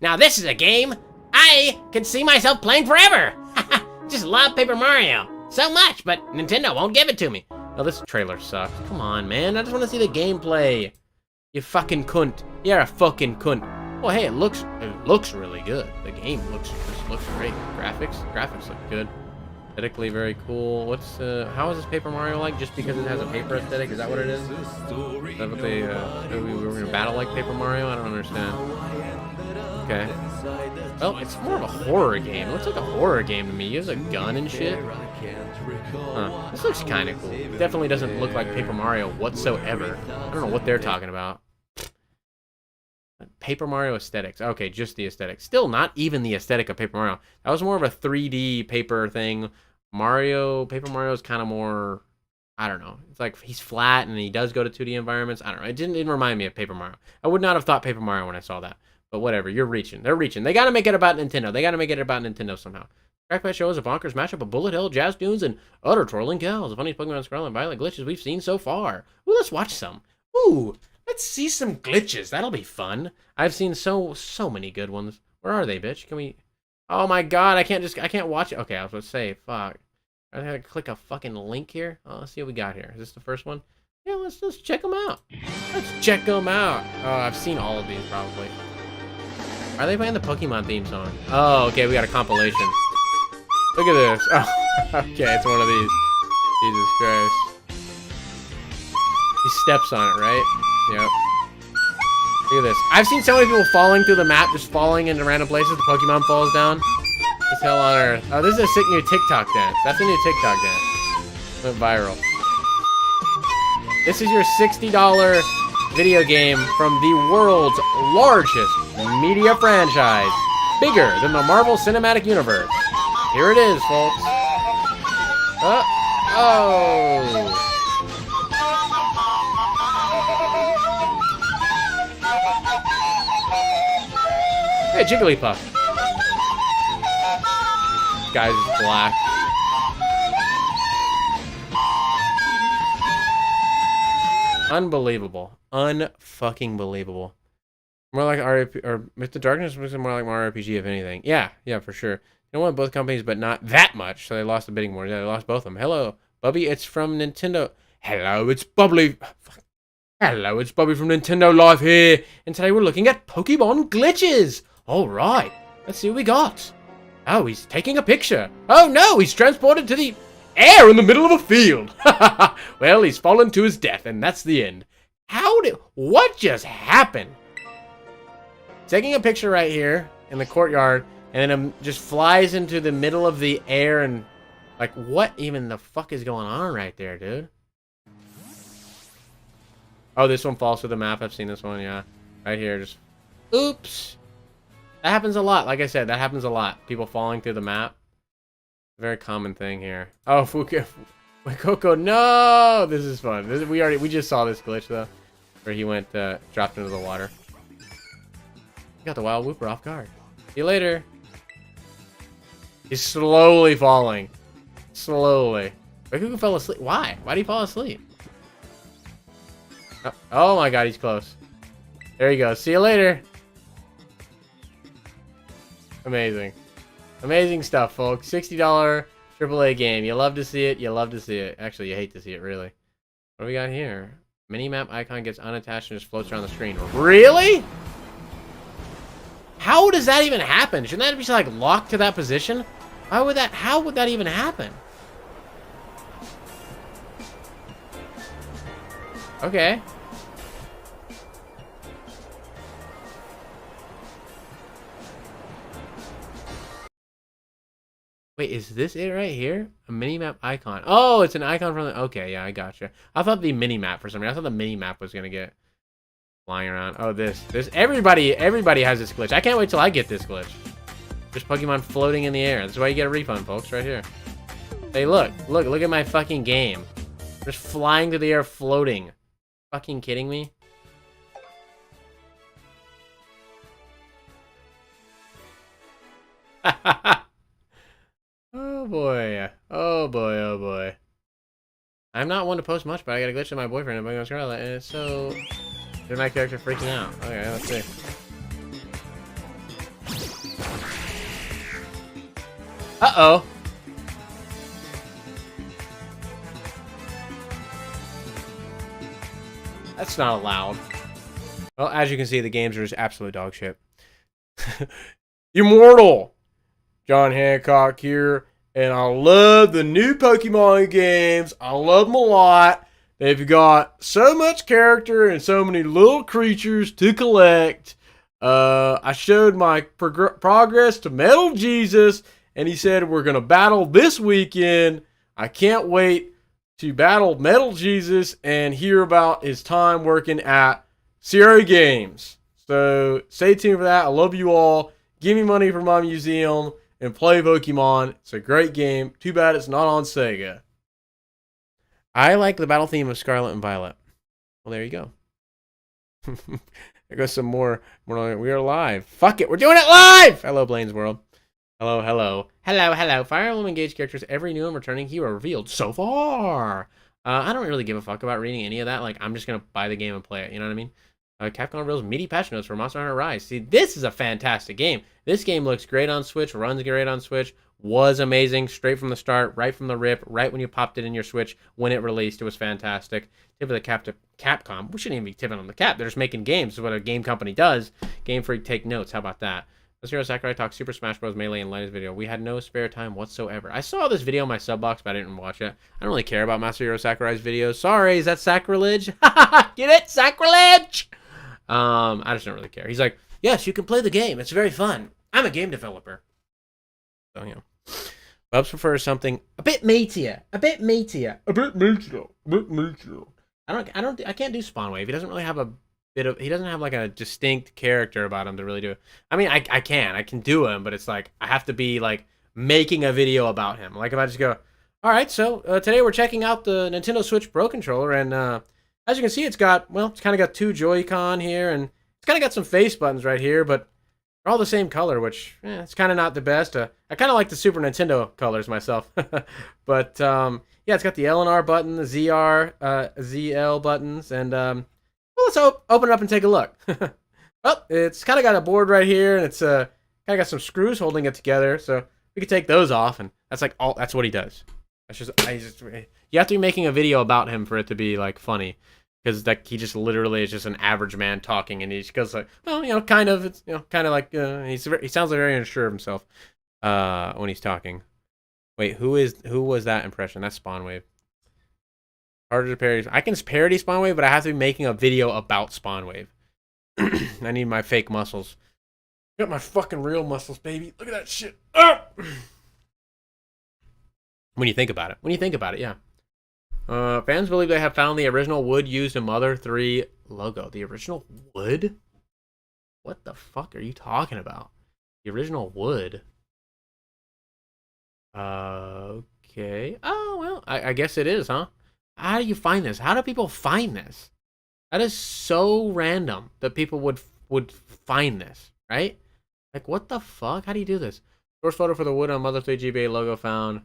Now, this is a game I can see myself playing forever. Just love Paper Mario so much, but Nintendo won't give it to me. Oh, this trailer sucks. Come on, man. I just want to see the gameplay. You fucking cunt. You're a fucking cunt. Well, hey, it looks really good. The game looks great. Graphics look good. Aesthetically very cool. How is this Paper Mario like? Just because it has a paper aesthetic? Is that what it is? Is that what we were gonna battle like Paper Mario? I don't understand. Okay. Well, it's more of a horror game. It looks like a horror game to me. You have a gun and shit. Huh. This looks kind of cool. It definitely doesn't look like Paper Mario whatsoever. I don't know what they're talking about. Paper Mario aesthetics. Okay, just the aesthetics. Still not even the aesthetic of Paper Mario. That was more of a 3D paper thing. Paper Mario is kind of more... I don't know. It's like he's flat and he does go to 2D environments. I don't know. It didn't remind me of Paper Mario. I would not have thought Paper Mario when I saw that. But whatever, you're reaching. They're reaching. They got to make it about Nintendo. They got to make it about Nintendo somehow. Crackpad shows a bonkers mashup of Bullet Hell, Jazz Dunes, and utter trolling cows. The funniest Pokemon Scarlet and Violet glitches we've seen so far. Ooh, let's watch some. Ooh, let's see some glitches. That'll be fun. I've seen so many good ones. Where are they, bitch? Can we... Oh my god, I can't watch it. Okay, I was going to say, fuck. I gotta click a fucking link here. Oh, let's see what we got here. Is this the first one? Yeah, let's check them out. Let's check them out. Oh, I've seen all of these, probably. Are they playing the Pokemon theme song? Oh, okay, we got a compilation. Look at this. Oh, okay, it's one of these. Jesus Christ. He steps on it, right? Yep. Look at this. I've seen so many people falling through the map, just falling into random places. The Pokemon falls down. This hell on earth. Oh, this is a sick new TikTok dance. That's a new TikTok dance. Went viral. This is your $60 video game from the world's largest media franchise. Bigger than the Marvel Cinematic Universe. Here it is, folks. Oh. Hey, Jigglypuff. This guy's black. Unbelievable. Unfucking believable. More like RP or Myth the Darkness was more like Mario RPG, if anything. Yeah, for sure. They don't want both companies, but not that much, so they lost the bidding war. Yeah, they lost both of them. Hello, Bubby, it's from Nintendo. Hello, it's Bubbly. Hello, it's Bubby from Nintendo Live here, and today we're looking at Pokemon glitches. All right, let's see what we got. Oh, he's taking a picture. Oh no, he's transported to the air in the middle of a field. Well, he's fallen to his death, and that's the end. What just happened? Taking a picture right here in the courtyard, and then just flies into the middle of the air, and like, what even the fuck is going on right there, dude? Oh, this one falls through the map. I've seen this one, yeah. Right here, just, oops. That happens a lot. Like I said, that happens a lot. People falling through the map. Very common thing here. Oh, Coco, no! This is fun. We just saw this glitch, though, where he went, dropped into the water. Got the wild whooper off guard. See you later. He's slowly falling. Slowly. Who fell asleep? Why? Why did he fall asleep? Oh my god, he's close. There you go. See you later. Amazing. Amazing stuff, folks. $60 AAA game. You love to see it. You love to see it. Actually, you hate to see it, really. What do we got here? Minimap icon gets unattached and just floats around the screen. Really? How does that even happen? Shouldn't that be like locked to that position? How would that even happen? Okay. Wait, is this it right here? A minimap icon. Oh, it's an icon from the... Okay, yeah, I gotcha. I thought the minimap for some reason. I thought the minimap was gonna get flying around. Oh, this. Everybody has this glitch. I can't wait till I get this glitch. Just Pokemon floating in the air. That's why you get a refund, folks, right here. Hey, look at my fucking game. Just flying through the air, floating. Fucking kidding me? Oh boy. Oh boy, oh boy. I'm not one to post much, but I got a glitch with my boyfriend in Pokémon Scarlet, and it's so... Did my character freaking out? Okay, let's see. Uh-oh. That's not allowed. Well, as you can see, the games are just absolute dog shit. Immortal! John Hancock here, and I love the new Pokemon games. I love them a lot. They've got so much character and so many little creatures to collect. I showed my progress to Metal Jesus, and he said we're going to battle this weekend. I can't wait to battle Metal Jesus and hear about his time working at Sierra Games. So stay tuned for that. I love you all. Give me money for my museum and play Pokemon. It's a great game. Too bad it's not on Sega. I like the battle theme of Scarlet and Violet. Well, there you go. There goes some more. We are live. Fuck it. We're doing it live. Hello, Blaine's World. Hello, hello. Hello, hello. Fire Emblem engaged characters. Every new and returning hero revealed so far. I don't really give a fuck about reading any of that. Like, I'm just going to buy the game and play it. You know what I mean? Capcom reveals meaty patch notes for Monster Hunter Rise. See, this is a fantastic game. This game looks great on Switch, runs great on Switch, was amazing straight from the start, right from the rip, right when you popped it in your Switch when it released. It was fantastic. Tip of the cap to Capcom. We shouldn't even be tipping on the cap. They're just making games. This is what a game company does. Game Freak, take notes. How about that? Zero Sakurai talks Super Smash Bros. Melee in latest video. We had no spare time whatsoever. I saw this video in my sub box, but I didn't watch it. I don't really care about Masahiro Sakurai's videos. Sorry, is that sacrilege? Get it? Sacrilege! I just don't really care. He's like, yes, you can play the game. It's very fun. I'm a game developer. So, you know. Bubs prefers something a bit meatier. A bit meatier. A bit meatier. A bit meatier. I can't do Spawn Wave. He doesn't really have he doesn't have like a distinct character about him to really do it. I mean, I can do him, but it's like, I have to be like making a video about him. Like if I just go, all right, so today we're checking out the Nintendo Switch Pro Controller, and as you can see, it's kind of got two Joy-Con here, and it's kind of got some face buttons right here, but They're all the same color, which it's kind of not the best. I kind of like the Super Nintendo colors myself. But yeah, it's got the L and R button, the ZR, ZL buttons, and well, let's open it up and take a look. Well, it's kind of got a board right here, and it's kind of got some screws holding it together. So we can take those off, and that's like all. That's what he does. That's just you have to be making a video about him for it to be like funny. Because like he just literally is just an average man talking, and he just goes like, well, kind of, it's kind of like he sounds like very unsure of himself when he's talking. Wait, who was that impression? That's Spawnwave. Harder to parody. I can parody Spawnwave, but I have to be making a video about Spawnwave. I need my fake muscles. I got my fucking real muscles, baby. Look at that shit. Ah! When you think about it, yeah. Fans believe they have found the original wood used in Mother 3 logo. The original wood? What the fuck are you talking about? The original wood. Okay. Oh, well, I guess it is, huh? How do you find this? How do people find this? That is so random that people would find this, right? Like, what the fuck? How do you do this? Source photo for the wood on Mother 3 GBA logo found.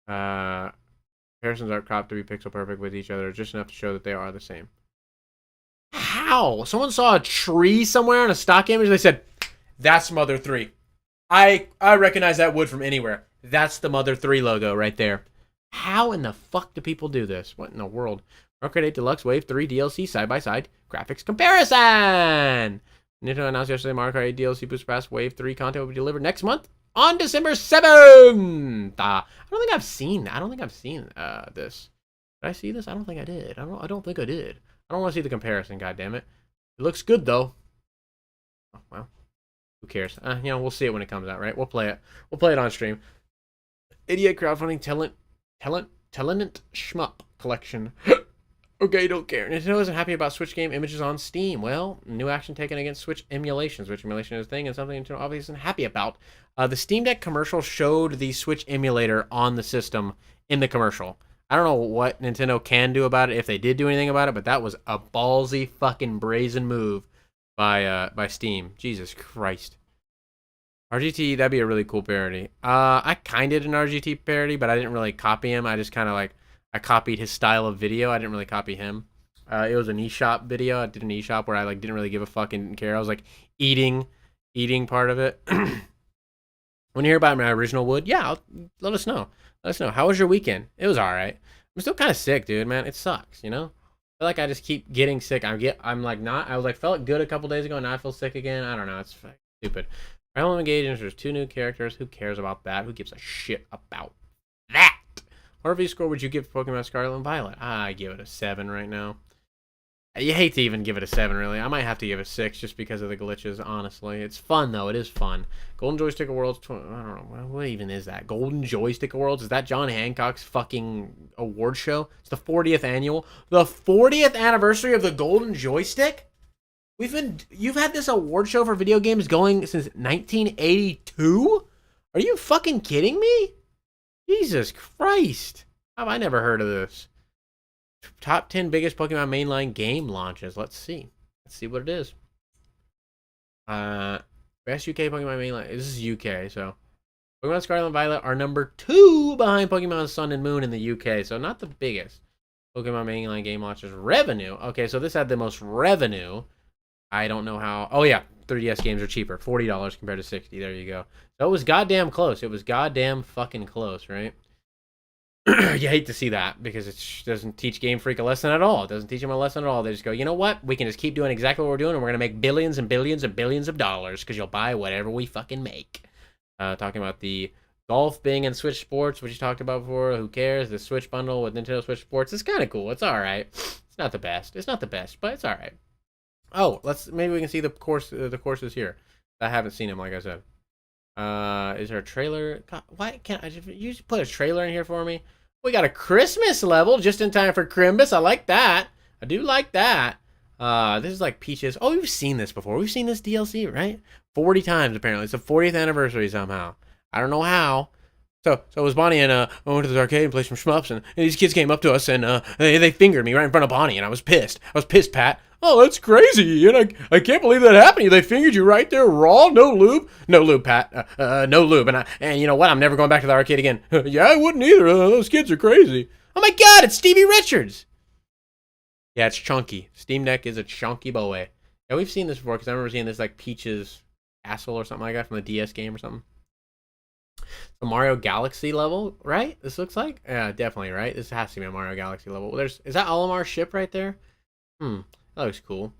Comparisons are cropped to be pixel perfect with each other, just enough to show that they are the same. How? Someone saw a tree somewhere in a stock image. They said, "That's Mother 3. I recognize that wood from anywhere. That's the Mother 3 logo right there." How in the fuck do people do this? What in the world? Mario Kart 8 Deluxe Wave 3 DLC side-by-side graphics comparison. Nintendo announced yesterday Mario Kart 8 DLC Booster Pass Wave 3 content will be delivered next month on December 7th. I don't think I've seen this. Did I see this? I don't think I did. I don't think I did. I don't want to see the comparison, goddammit. It looks good though. Oh, well, who cares? We'll see it when it comes out, right? We'll play it. We'll play it on stream. Idiot crowdfunding talent shmup collection. Okay, don't care. Nintendo isn't happy about Switch game images on Steam. Well, new action taken against Switch emulation. Switch emulation is a thing and something Nintendo obviously isn't happy about. The Steam Deck commercial showed the Switch emulator on the system in the commercial. I don't know what Nintendo can do about it, if they did do anything about it, but that was a ballsy fucking brazen move by Steam. Jesus Christ. RGT, that'd be a really cool parody. I kind of did an RGT parody, but I didn't really copy him. I just kind of like, I copied his style of video. I didn't really copy him. It was an eShop video. I did an eShop where I like didn't really give a fuck and didn't care. I was like eating part of it. When you hear about my original wood, yeah, let us know. Let us know. How was your weekend? It was all right. I'm still kind of sick, dude, man. It sucks, I feel like I just keep getting sick. I was like felt good a couple days ago, and now I feel sick again. I don't know. It's stupid. Realm engagements. There's 2 new characters. Who cares about that? Who gives a shit about that? What review score would you give Pokemon Scarlet and Violet? I give it a 7 right now. You hate to even give it a 7, really. I might have to give it a 6 just because of the glitches, honestly. It's fun, though. It is fun. Golden Joystick Awards, I don't know. What even is that? Golden Joystick Awards? Is that John Hancock's fucking award show? It's the 40th annual. The 40th anniversary of the Golden Joystick? You've had this award show for video games going since 1982? Are you fucking kidding me? Jesus Christ. How have I never heard of this? Top 10 biggest Pokemon mainline game launches. Let's see. Let's see what it is. Best UK Pokemon mainline. This is UK, so Pokemon Scarlet and Violet are number 2 behind Pokemon Sun and Moon in the UK, so not the biggest. Pokemon mainline game launches. Revenue. Okay, so this had the most revenue. I don't know how. Oh, yeah. 3DS games are cheaper. $40 compared to $60. There you go. So it was goddamn close. It was goddamn fucking close, right? You hate to see that because it doesn't teach Game Freak a lesson at all. It doesn't teach them a lesson at all. They just go, you know what? We can just keep doing exactly what we're doing, and we're going to make billions and billions and billions of dollars because you'll buy whatever we fucking make. Talking about the golf being in Switch Sports, which you talked about before. Who cares? The Switch bundle with Nintendo Switch Sports. It's kind of cool. It's all right. It's not the best. It's not the best, but it's all right. Oh, maybe we can see the courses here. I haven't seen them, like I said. Is there a trailer? God, why can't you just put a trailer in here for me? We got a Christmas level just in time for Crimbus. I like that. I do like that. This is like Peaches. Oh, we've seen this before. We've seen this DLC, right? 40 times apparently. It's the 40th anniversary somehow. I don't know how. So it was Bonnie and I went to the arcade and played some shmups, and these kids came up to us and they fingered me right in front of Bonnie, and I was pissed. I was pissed, Pat. Oh, that's crazy. And I can't believe that happened. They fingered you right there, raw, no lube. No lube, Pat. No lube. And you know what? I'm never going back to the arcade again. Yeah, I wouldn't either. Those kids are crazy. Oh my God, it's Stevie Richards. Yeah, it's chunky. Steam Deck is a chunky boy. Yeah, we've seen this before because I remember seeing this like Peach's Castle or something like that from the DS game or something. The Mario Galaxy level, right? This looks like? Yeah, definitely, right? This has to be a Mario Galaxy level. Is that Olimar's ship right there? That looks cool.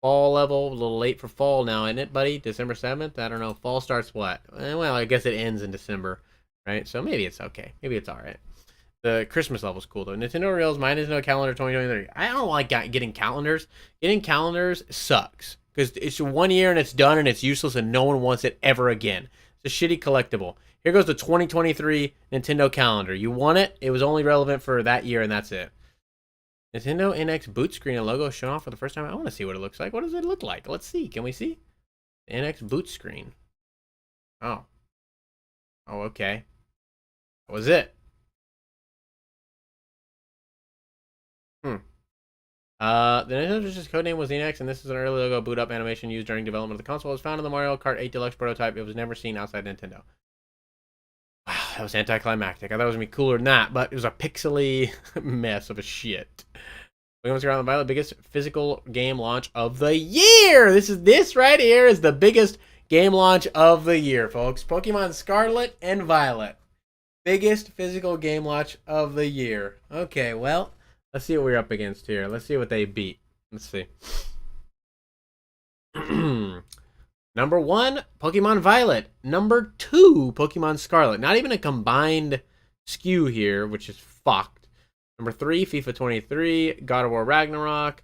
Fall level, a little late for fall now, isn't it, buddy? December 7th? I don't know. Fall starts what? Well, I guess it ends in December, right? So maybe it's okay. Maybe it's alright. The Christmas level's cool, though. Nintendo Reels, My Nintendo Calendar 2023. I don't like getting calendars. Getting calendars sucks. Because it's 1 year and it's done and it's useless and no one wants it ever again. It's a shitty collectible. Here goes the 2023 Nintendo calendar. You want it? It was only relevant for that year and that's it. Nintendo NX boot screen and logo shown off for the first time. I want to see what it looks like. What does it look like? Let's see. Can we see? NX boot screen. Oh. Oh, okay. That was it. The Nintendo Switch's codename was the NX, and this is an early logo boot up animation used during development of the console. It was found in the Mario Kart 8 Deluxe prototype. It was never seen outside Nintendo. Wow, that was anticlimactic. I thought it was going to be cooler than that, but it was a pixely mess of a shit. Pokémon Scarlet and Violet, biggest physical game launch of the year. This right here is the biggest game launch of the year, folks. Pokemon Scarlet and Violet, biggest physical game launch of the year. Okay, well, let's see what we're up against here. Let's see what they beat. Let's see. Number 1, Pokemon Violet. Number 2, Pokemon Scarlet. Not even a combined SKU here, which is fucked. Number 3, FIFA 23, God of War Ragnarok,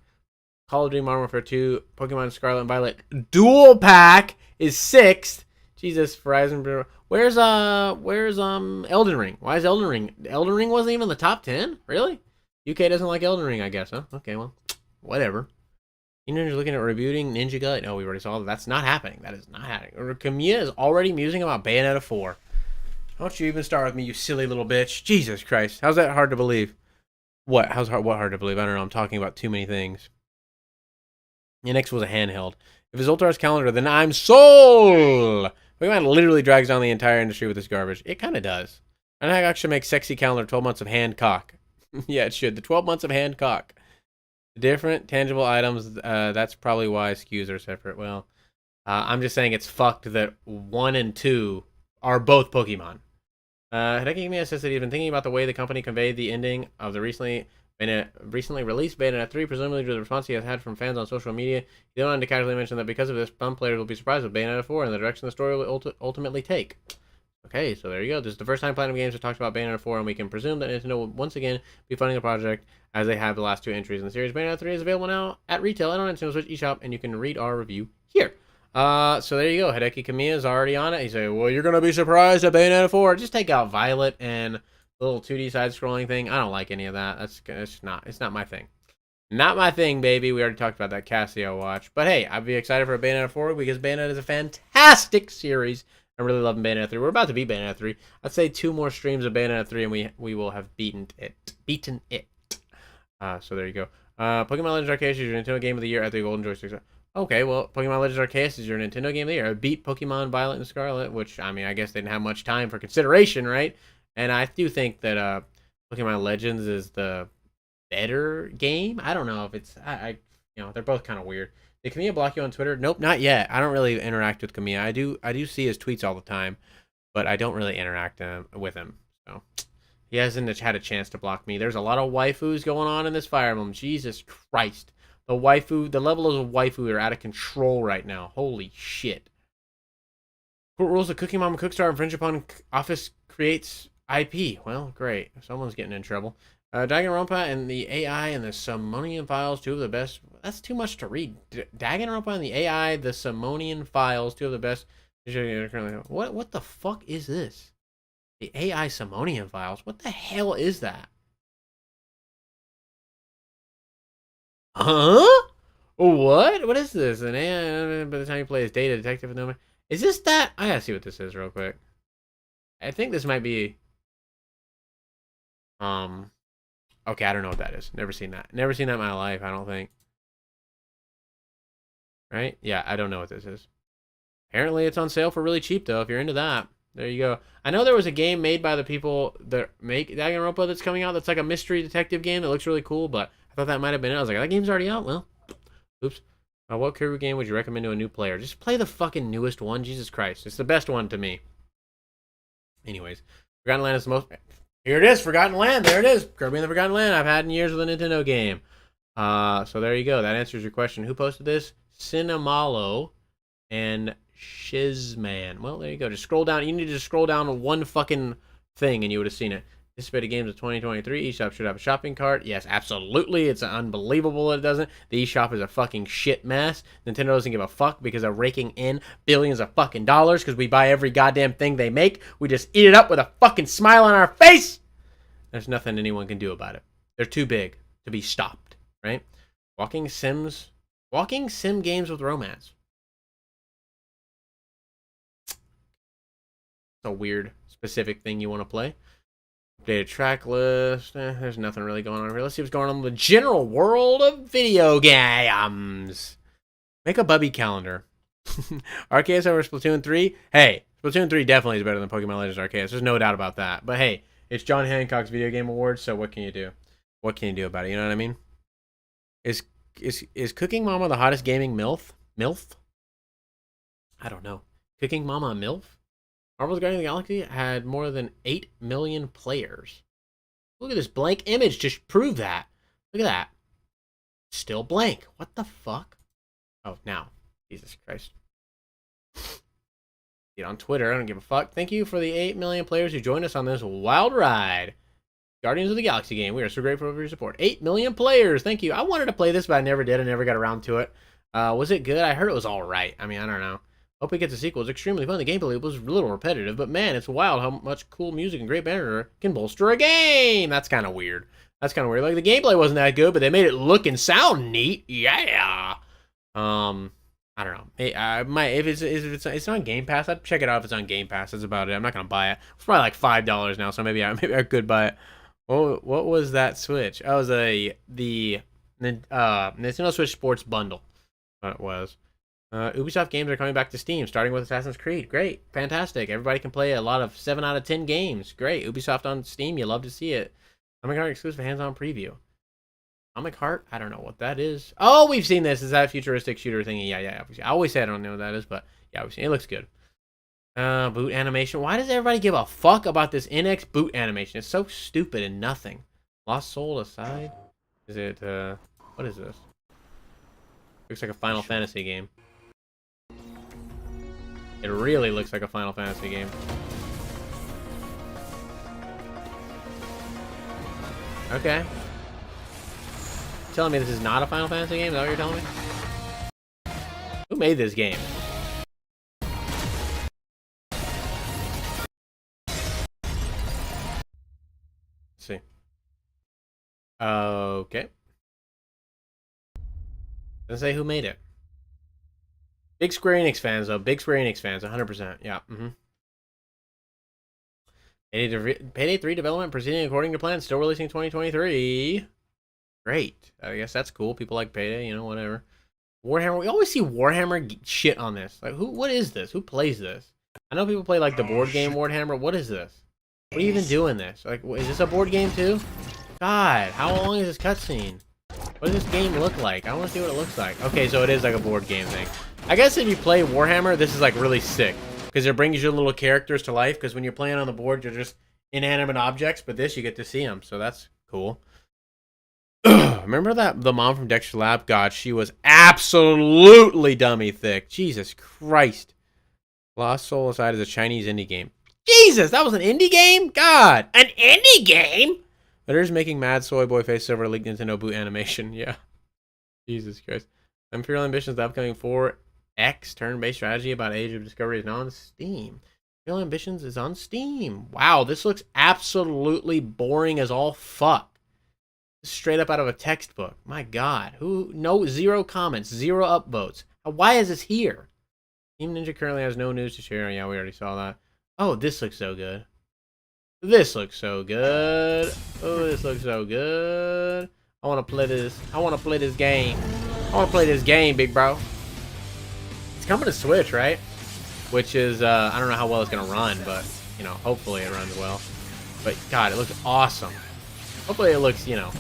Call of Duty Modern Warfare 2, Pokemon Scarlet and Violet Dual Pack is 6th. Jesus, Verizon. Where's Elden Ring? Why is Elden Ring? Elden Ring wasn't even in the top 10? Really? UK doesn't like Elden Ring, I guess, huh? Okay, well, whatever. Ninja's looking at rebooting Ninja Gut. No, we already saw that. That's not happening. That is not happening. Kamiya is already musing about Bayonetta 4. Don't you even start with me, you silly little bitch. Jesus Christ. How's that hard to believe? What? What hard to believe? I don't know. I'm talking about too many things. NX was a handheld. If it's Ultra's calendar, then I'm sold! Pokemon literally drags down the entire industry with this garbage. It kind of does. And I actually make sexy calendar 12 months of hand cock. Yeah, it should. The 12 months of hand cock. Different tangible items. That's probably why SKUs are separate. Well, I'm just saying it's fucked that 1 and 2 are both Pokemon. Hideki Kamiya says that he's been thinking about the way the company conveyed the ending of the recently released Bayonetta 3, presumably due to the response he has had from fans on social media. He went on to casually mention that because of this, some players will be surprised with Bayonetta 4 and the direction the story will ultimately take. Okay, so there you go. This is the first time Platinum Games has talked about Bayonetta 4, and we can presume that Nintendo will once again be funding the project as they have the last 2 entries in the series. Bayonetta 3 is available now at retail and on Nintendo Switch eShop, and you can read our review here. So there you go. Hideki Kamiya is already on it. He said, well, you're going to be surprised at Bayonetta 4. Just take out Violet and the little 2D side-scrolling thing. I don't like any of that. It's not my thing. Not my thing, baby. We already talked about that Casio watch. But hey, I'd be excited for Bayonetta 4 because Bayonetta is a fantastic series. I'm really loving Bayonetta 3. We're about to beat Bayonetta 3. I'd say 2 more streams of Bayonetta 3 and we will have beaten it. So there you go. Pokemon Legends Arceus is your Nintendo Game of the Year at the Golden Joystick. Okay, well, Pokemon Legends Arceus is your Nintendo Game of the Year. I beat Pokemon Violet and Scarlet, which, I mean, I guess they didn't have much time for consideration, right? And I do think that Pokemon Legends is the better game. I don't know if it's... they're both kind of weird. Did Kamiya block you on Twitter? Nope, not yet. I don't really interact with Kamiya. I do see his tweets all the time, but I don't really interact with him. So he hasn't had a chance to block me. There's a lot of waifus going on in this Fire Emblem. Jesus Christ. The levels of waifu are out of control right now. Holy shit. Court rules that Cookie Mama Cookstar infringe upon Office creates IP. Well, great. Someone's getting in trouble. Danganronpa and the AI and the Simonian Files, 2 of the best. That's too much to read. Danganronpa and the AI, the Simonian Files, 2 of the best. What the fuck is this? The AI Simonian Files? What the hell is that? Huh? What? What is this? An AI, by the time you play as data detective. Is this that? I gotta see what this is real quick. I think this might be... Okay, I don't know what that is. Never seen that. Never seen that in my life, I don't think. right? Yeah, I don't know what this is. Apparently, it's on sale for really cheap, though, if you're into that. There you go. I know there was a game made by the people that make Danganronpa that's coming out that's like a mystery detective game that looks really cool, but I thought that might have been it. I was like, that game's already out? Well, oops. What career game would you recommend to a new player? Just play the fucking newest one. Jesus Christ. It's the best one to me. Anyways, Forgotten Land is the most... Here it is, Forgotten Land. There it is. Kirby and the Forgotten Land I've had in years with a Nintendo game. So there you go. That answers your question. Who posted this? Cinemalo and Shizman. Well, there you go. Just scroll down. You need to just scroll down one fucking thing and you would have seen it. Anticipated games of 2023. eShop should have a shopping cart. Yes, absolutely. It's unbelievable that it doesn't. The eShop is a fucking shit mess. Nintendo doesn't give a fuck because they're raking in billions of fucking dollars because we buy every goddamn thing they make. We just eat it up with a fucking smile on our face. There's nothing anyone can do about it. They're too big to be stopped, right? Walking sim games with romance. It's a weird, specific thing you want to play. Updated track list. There's nothing really going on here. Let's see what's going on in the general world of video games. Make a Bubby calendar. Arceus over Splatoon 3. Hey, Splatoon 3 definitely is better than Pokemon Legends Arceus. There's no doubt about that. But hey, it's John Hancock's Video Game Awards, so what can you do? What can you do about it? You know what I mean? Is Cooking Mama the hottest gaming MILF? MILF? I don't know. Cooking Mama a MILF? Marvel's Guardians of the Galaxy had more than 8 million players. Look at this blank image. Just prove that. Look at that. Still blank. What the fuck? Oh, now. Jesus Christ. Get on Twitter. I don't give a fuck. Thank you for the 8 million players who joined us on this wild ride. Guardians of the Galaxy game. We are so grateful for your support. 8 million players. Thank you. I wanted to play this, but I never did. I never got around to it. Was it good? I heard it was all right. I mean, I don't know. Hope it gets a sequel. It's extremely fun. The gameplay was a little repetitive, but man, it's wild how much cool music and great banner can bolster a game. That's kind of weird. Like, the gameplay wasn't that good, but they made it look and sound neat. Yeah. I don't know. If it's on Game Pass, I'd check it out if it's on Game Pass. That's about it. I'm not gonna buy it. It's probably like $5 now, so maybe I could buy it. What was that Switch? Oh, it was the Nintendo Switch Sports Bundle. What it was. Ubisoft games are coming back to Steam, starting with Assassin's Creed. Great. Fantastic. Everybody can play a lot of 7 out of 10 games. Great. Ubisoft on Steam. You love to see it. Atomic Heart exclusive hands-on preview. Atomic Heart? I don't know what that is. Oh, we've seen this. Is that a futuristic shooter thingy? Yeah. I always say I don't know what that is, but yeah, we've seen it. It looks good. Boot animation. Why does everybody give a fuck about this NX boot animation? It's so stupid and nothing. Lost Soul aside? Is it, what is this? Looks like a Final Fantasy game. It really looks like a Final Fantasy game. Okay. Telling me this is not a Final Fantasy game? Is that what you're telling me? Who made this game? Let's see. Okay. Doesn't say who made it. Big Square Enix fans, though. Big Square Enix fans, 100%. Yeah. Payday 3 development proceeding according to plan. Still releasing 2023. Great. I guess that's cool. People like Payday, you know, whatever. Warhammer. We always see Warhammer shit on this. Like, what is this? Who plays this? I know people play, like, the board game Warhammer. What is this? What are you even doing this? Like, is this a board game, too? God, how long is this cutscene? What does this game look like? I want to see what it looks like. Okay, so it is like a board game thing. I guess if you play Warhammer, this is like really sick. Because it brings your little characters to life. Because when you're playing on the board, you're just inanimate objects. But this, you get to see them. So that's cool. Remember the mom from Dexter Lab? God, she was absolutely dummy thick. Jesus Christ. Lost Soul Aside is a Chinese indie game. Jesus, that was an indie game? God, an indie game? Editors making mad soy boy faces over leaked Nintendo boot animation. Yeah. Jesus Christ. Imperial Ambitions, the upcoming 4X turn-based strategy about Age of Discovery is now on Steam. Imperial Ambitions is on Steam. Wow, this looks absolutely boring as all fuck. Straight up out of a textbook. My God. Zero comments, 0 upvotes. Why is this here? Team Ninja currently has no news to share. Yeah, we already saw that. Oh, this looks so good. This looks so good. Oh, this looks so good. I want to play this. I want to play this game. I want to play this game, big bro. coming to Switch, right? Which is, I don't know how well it's gonna run, but you know, hopefully it runs well. But God, it looks awesome. Hopefully it looks, you know,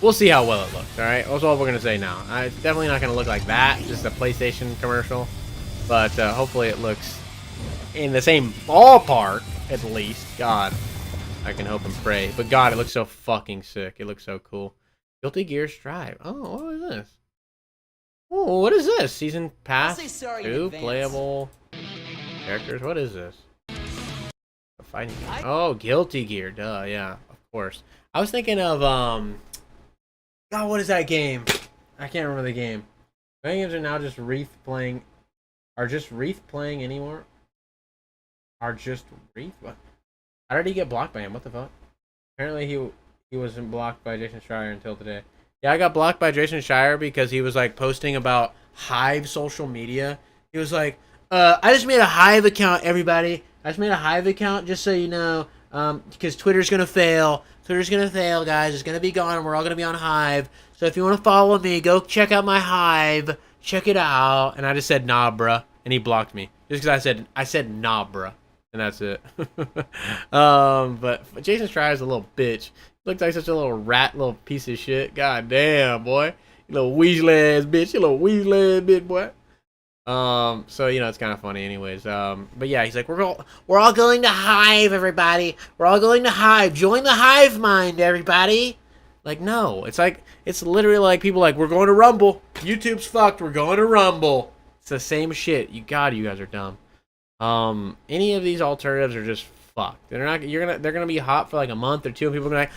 we'll see how well it looks. All right, that's all we're gonna say now. It's definitely not gonna look like that, just a PlayStation commercial. But hopefully it looks in the same ballpark at least. God, I can hope and pray. But God, it looks so fucking sick. It looks so cool. Guilty Gear Strive. Oh, what is this? Oh, what is this? Season Pass 2 playable characters. What is this? A fighting game. Oh, Guilty Gear. Duh, yeah, of course. I was thinking of God, what is that game? I can't remember the game. Many games are now just Reef playing. Are just Reef playing anymore? Are just Reef? What? How did he get blocked by him? What the fuck? Apparently he wasn't blocked by Jason Schreier until today. Yeah, I got blocked by Jason Schreier because he was like posting about Hive social media. He was like, I just made a Hive account, everybody. I just made a Hive account just so you know, because Twitter's gonna fail. Twitter's gonna fail, guys. It's gonna be gone, and we're all gonna be on Hive. So if you want to follow me, go check out my Hive. Check it out. And I just said, nah, bruh. And he blocked me. Just because I said, nah, bruh. And that's it. But Jason Schreier's a little bitch. Looks like such a little rat, little piece of shit. God damn, boy. You little Weasley ass bitch. You little Weasley ass bitch, boy. So you know it's kind of funny, anyways. But yeah, he's like, we're all going to Hive, everybody. We're all going to Hive. Join the Hive mind, everybody. Like, no, it's like it's literally like people like, we're going to Rumble. YouTube's fucked. We're going to Rumble. It's the same shit. You guys are dumb. Any of these alternatives are just fucked. They're gonna be hot for like a month or two, and people are gonna be like,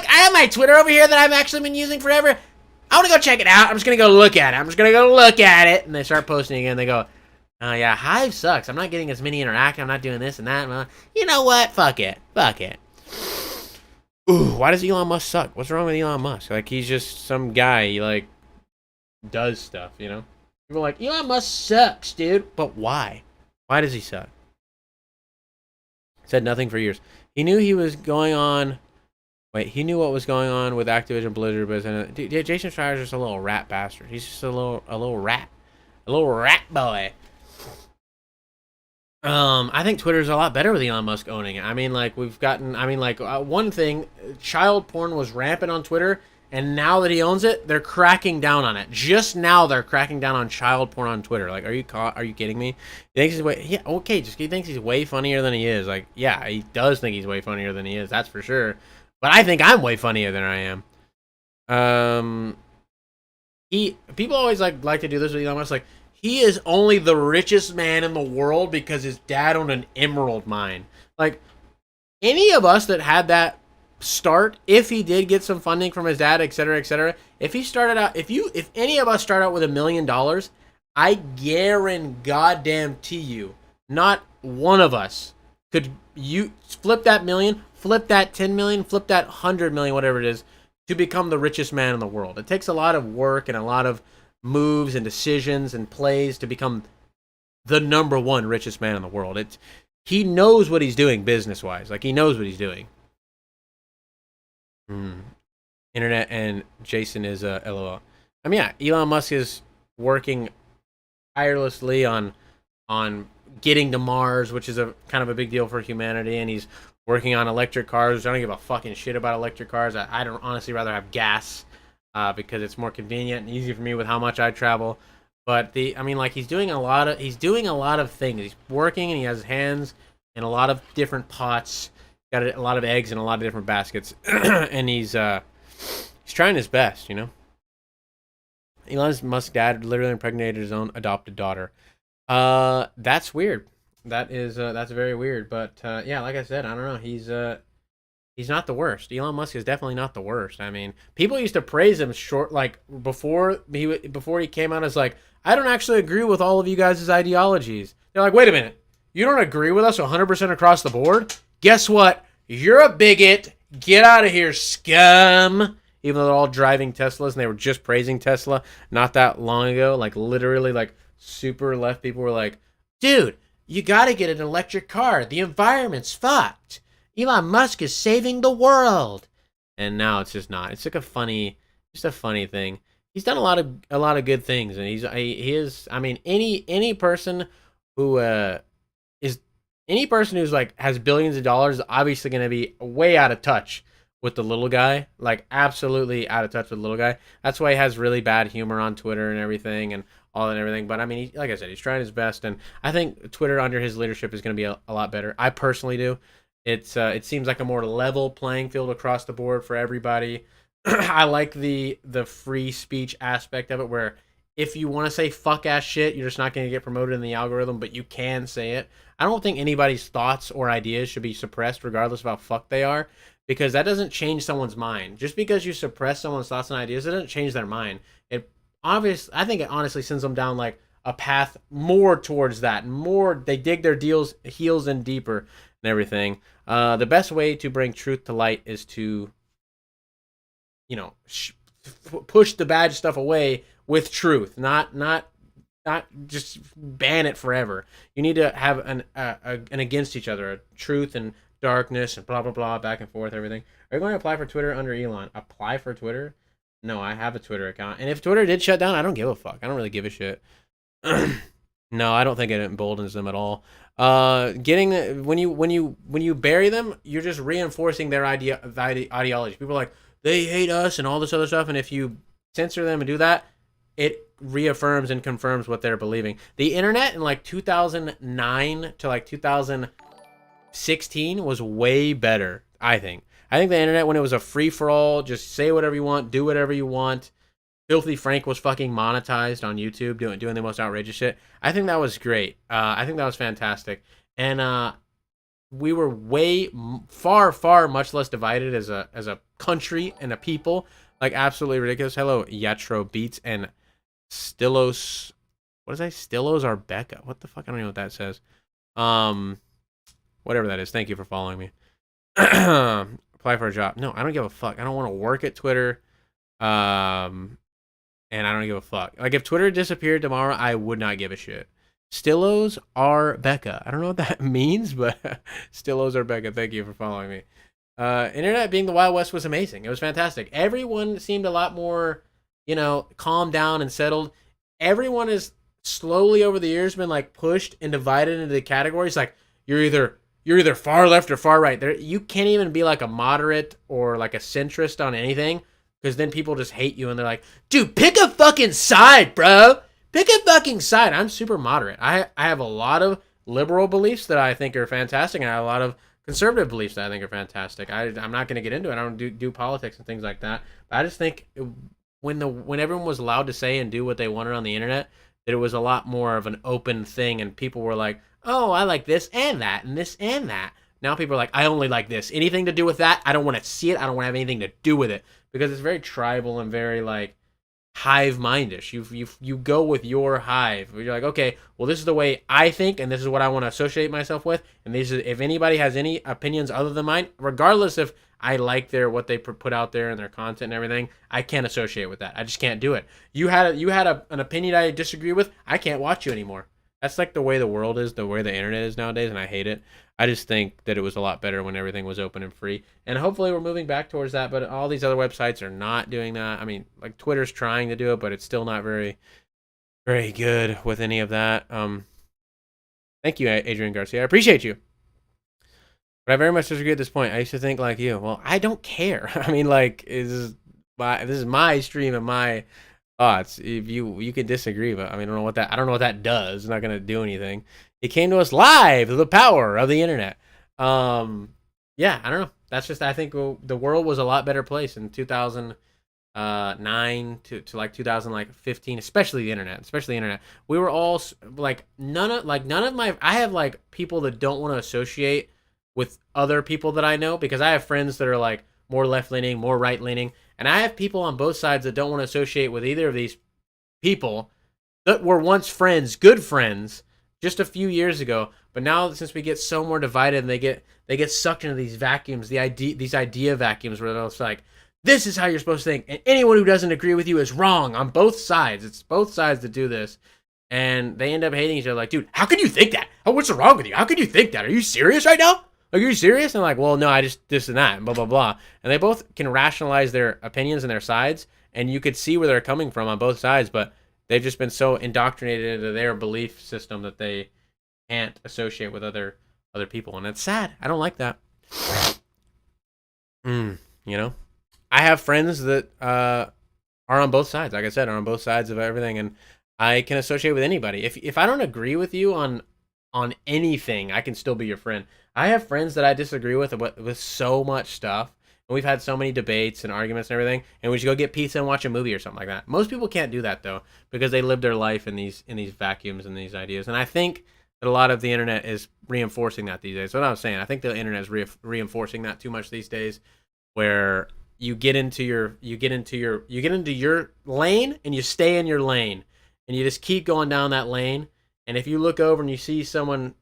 I have my Twitter over here that I've actually been using forever. I want to go check it out. I'm just going to go look at it. And they start posting again. They go, oh, yeah, Hive sucks. I'm not getting as many interaction. I'm not doing this and that. Well, you know what? Fuck it. Ooh, why does Elon Musk suck? What's wrong with Elon Musk? Like, he's just some guy. He, like, does stuff, you know? People are like, Elon Musk sucks, dude. But why? Why does he suck? Said nothing for years. He knew he was going on... Wait, he knew what was going on with Activision Blizzard, but Jason Schreier's just a little rat bastard. He's just a little rat boy. I think Twitter's a lot better with Elon Musk owning it. I mean, like one thing, child porn was rampant on Twitter, and now that he owns it, they're cracking down on it. Just now, they're cracking down on child porn on Twitter. Like, are you kidding me? He thinks he thinks he's way funnier than he is. Like, yeah, he does think he's way funnier than he is. That's for sure. But I think I'm way funnier than I am. People always like to do this with Elon Musk. Like, he is only the richest man in the world because his dad owned an emerald mine. Like, any of us that had that start, if he did get some funding from his dad, etc., if he started out, if any of us start out with $1 million, I guarantee you, not one of us could flip that million. Flip that 10 million, flip that 100 million, whatever it is, to become the richest man in the world. It takes a lot of work and a lot of moves and decisions and plays to become the #1 richest man in the world. He knows what he's doing business-wise. Like, he knows what he's doing. Internet and Jason is LOL. I mean, yeah, Elon Musk is working tirelessly on getting to Mars, which is a kind of a big deal for humanity, and he's working on electric cars. I don't give a fucking shit about electric cars. I don't honestly rather have gas because it's more convenient and easy for me with how much I travel. But he's doing a lot of things. He's working and he has his hands in a lot of different pots. Got a lot of eggs in a lot of different baskets, and he's trying his best, you know. Elon Musk's dad literally impregnated his own adopted daughter. That's weird. That's very weird. But yeah, like I said, I don't know. He's not the worst. Elon Musk is definitely not the worst. I mean, people used to praise him before he came out as like, I don't actually agree with all of you guys' ideologies. They're like, wait a minute, you don't agree with us 100% across the board? Guess what? You're a bigot. Get out of here, scum. Even though they're all driving Teslas and they were just praising Tesla not that long ago, like literally, like super left people were like, dude, you gotta get an electric car. The environment's fucked. Elon Musk is saving the world. And now it's just not. It's like just a funny thing. he's done a lot of good things, and he is. I mean, any person who is any person who's like has billions of dollars is obviously going to be way out of touch with the little guy, like absolutely out of touch with the little guy. That's why he has really bad humor on Twitter and everything, and all and everything. But I mean, like I said, he's trying his best, and I think Twitter under his leadership is going to be a lot better. I personally do. It seems like a more level playing field across the board for everybody. I like the free speech aspect of it, where if you want to say fuck ass shit, you're just not going to get promoted in the algorithm, but you can say it. I don't think anybody's thoughts or ideas should be suppressed, regardless of how fucked they are, because that doesn't change someone's mind. Just because you suppress someone's thoughts and ideas, it doesn't change their mind. I think it honestly sends them down like a path more towards that, more they dig their heels in deeper and everything. The best way to bring truth to light is to push the bad stuff away with truth, not just ban it forever. You need to have an against each other, a truth and darkness and blah blah blah, back and forth, everything. Are you going to apply for Twitter under Elon? Apply for Twitter? No, I have a Twitter account, and if Twitter did shut down, I don't give a fuck. I don't really give a shit. No, I don't think it emboldens them at all. When you bury them, you're just reinforcing their ideology. People are like, they hate us and all this other stuff, and if you censor them and do that, it reaffirms and confirms what they're believing. The internet in like 2009 to like 2016 was way better, I think. I think the internet, when it was a free-for-all, just say whatever you want, do whatever you want. Filthy Frank was fucking monetized on YouTube, doing the most outrageous shit. I think that was great. I think that was fantastic. And we were far much less divided as a country and a people. Like, absolutely ridiculous. Hello, Yatro Beats and Stillos. What is that? Stillos Arbeca. What the fuck? I don't know what that says. Whatever that is. Thank you for following me. Apply for a job. No, I don't give a fuck. I don't want to work at Twitter. And I don't give a fuck. Like, if Twitter disappeared tomorrow, I would not give a shit. Stillos Arbeca. I don't know what that means, but Stillos Arbeca. Thank you for following me. Internet being the Wild West was amazing. It was fantastic. Everyone seemed a lot more, calmed down and settled. Everyone has slowly over the years been like pushed and divided into categories. Like, you're either far left or far right. You can't even be like a moderate or like a centrist on anything, because then people just hate you and they're like, dude, pick a fucking side, bro. Pick a fucking side. I'm super moderate. I have a lot of liberal beliefs that I think are fantastic, and I have a lot of conservative beliefs that I think are fantastic. I'm not going to get into it. I don't do politics and things like that. But I just think when everyone was allowed to say and do what they wanted on the internet, that it was a lot more of an open thing, and people were like, oh, I like this and that and this and that. Now people are like, I only like this. Anything to do with that, I don't want to see it. I don't want to have anything to do with it, because it's very tribal and very like hive-mindish. You go with your hive. You're like, okay, well, this is the way I think, and this is what I want to associate myself with. And if anybody has any opinions other than mine, regardless if I like what they put out there and their content and everything, I can't associate with that. I just can't do it. You had an opinion I disagree with, I can't watch you anymore. That's like the way the world is, the way the internet is nowadays, and I hate it. I just think that it was a lot better when everything was open and free. And hopefully we're moving back towards that, but all these other websites are not doing that. I mean, like, Twitter's trying to do it, but it's still not very, very good with any of that. Thank you, Adrian Garcia. I appreciate you. But I very much disagree at this point. I used to think like you. Well, I don't care. I mean, like, this is my stream and my thoughts. If you can disagree, but I mean, I don't know what that does. It's not gonna do anything. It came to us live through the power of the internet. Yeah, I don't know. That's just, I think the world was a lot better place in 2009 to like 2015, especially the internet. We were all like none of my, I have like people that don't want to associate with other people that I know, because I have friends that are like more left-leaning, more right-leaning, and I have people on both sides that don't want to associate with either of these people that were once friends, good friends, just a few years ago. But now, since we get so more divided, and they get sucked into these vacuums, these idea vacuums, where it's like, this is how you're supposed to think, and anyone who doesn't agree with you is wrong on both sides. It's both sides that do this, and they end up hating each other. Like, dude, how could you think that? Oh, what's wrong with you? How could you think that? Are you serious right now? Like, are you serious? And like, well, no, I just this and that, and blah blah blah. And they both can rationalize their opinions and their sides, and you could see where they're coming from on both sides, but they've just been so indoctrinated into their belief system that they can't associate with other people, and it's sad. I don't like that. You know, I have friends that are on both sides. Like I said, are on both sides of everything, and I can associate with anybody. If I don't agree with you on anything, I can still be your friend. I have friends that I disagree with so much stuff, and we've had so many debates and arguments and everything, and we should go get pizza and watch a movie or something like that. Most people can't do that though, because they live their life in these vacuums and these ideas. And I think that a lot of the internet is reinforcing that these days. That's what I was saying. I think the internet is reinforcing that too much these days, where you get into your lane and you stay in your lane, and you just keep going down that lane. And if you look over and you see someone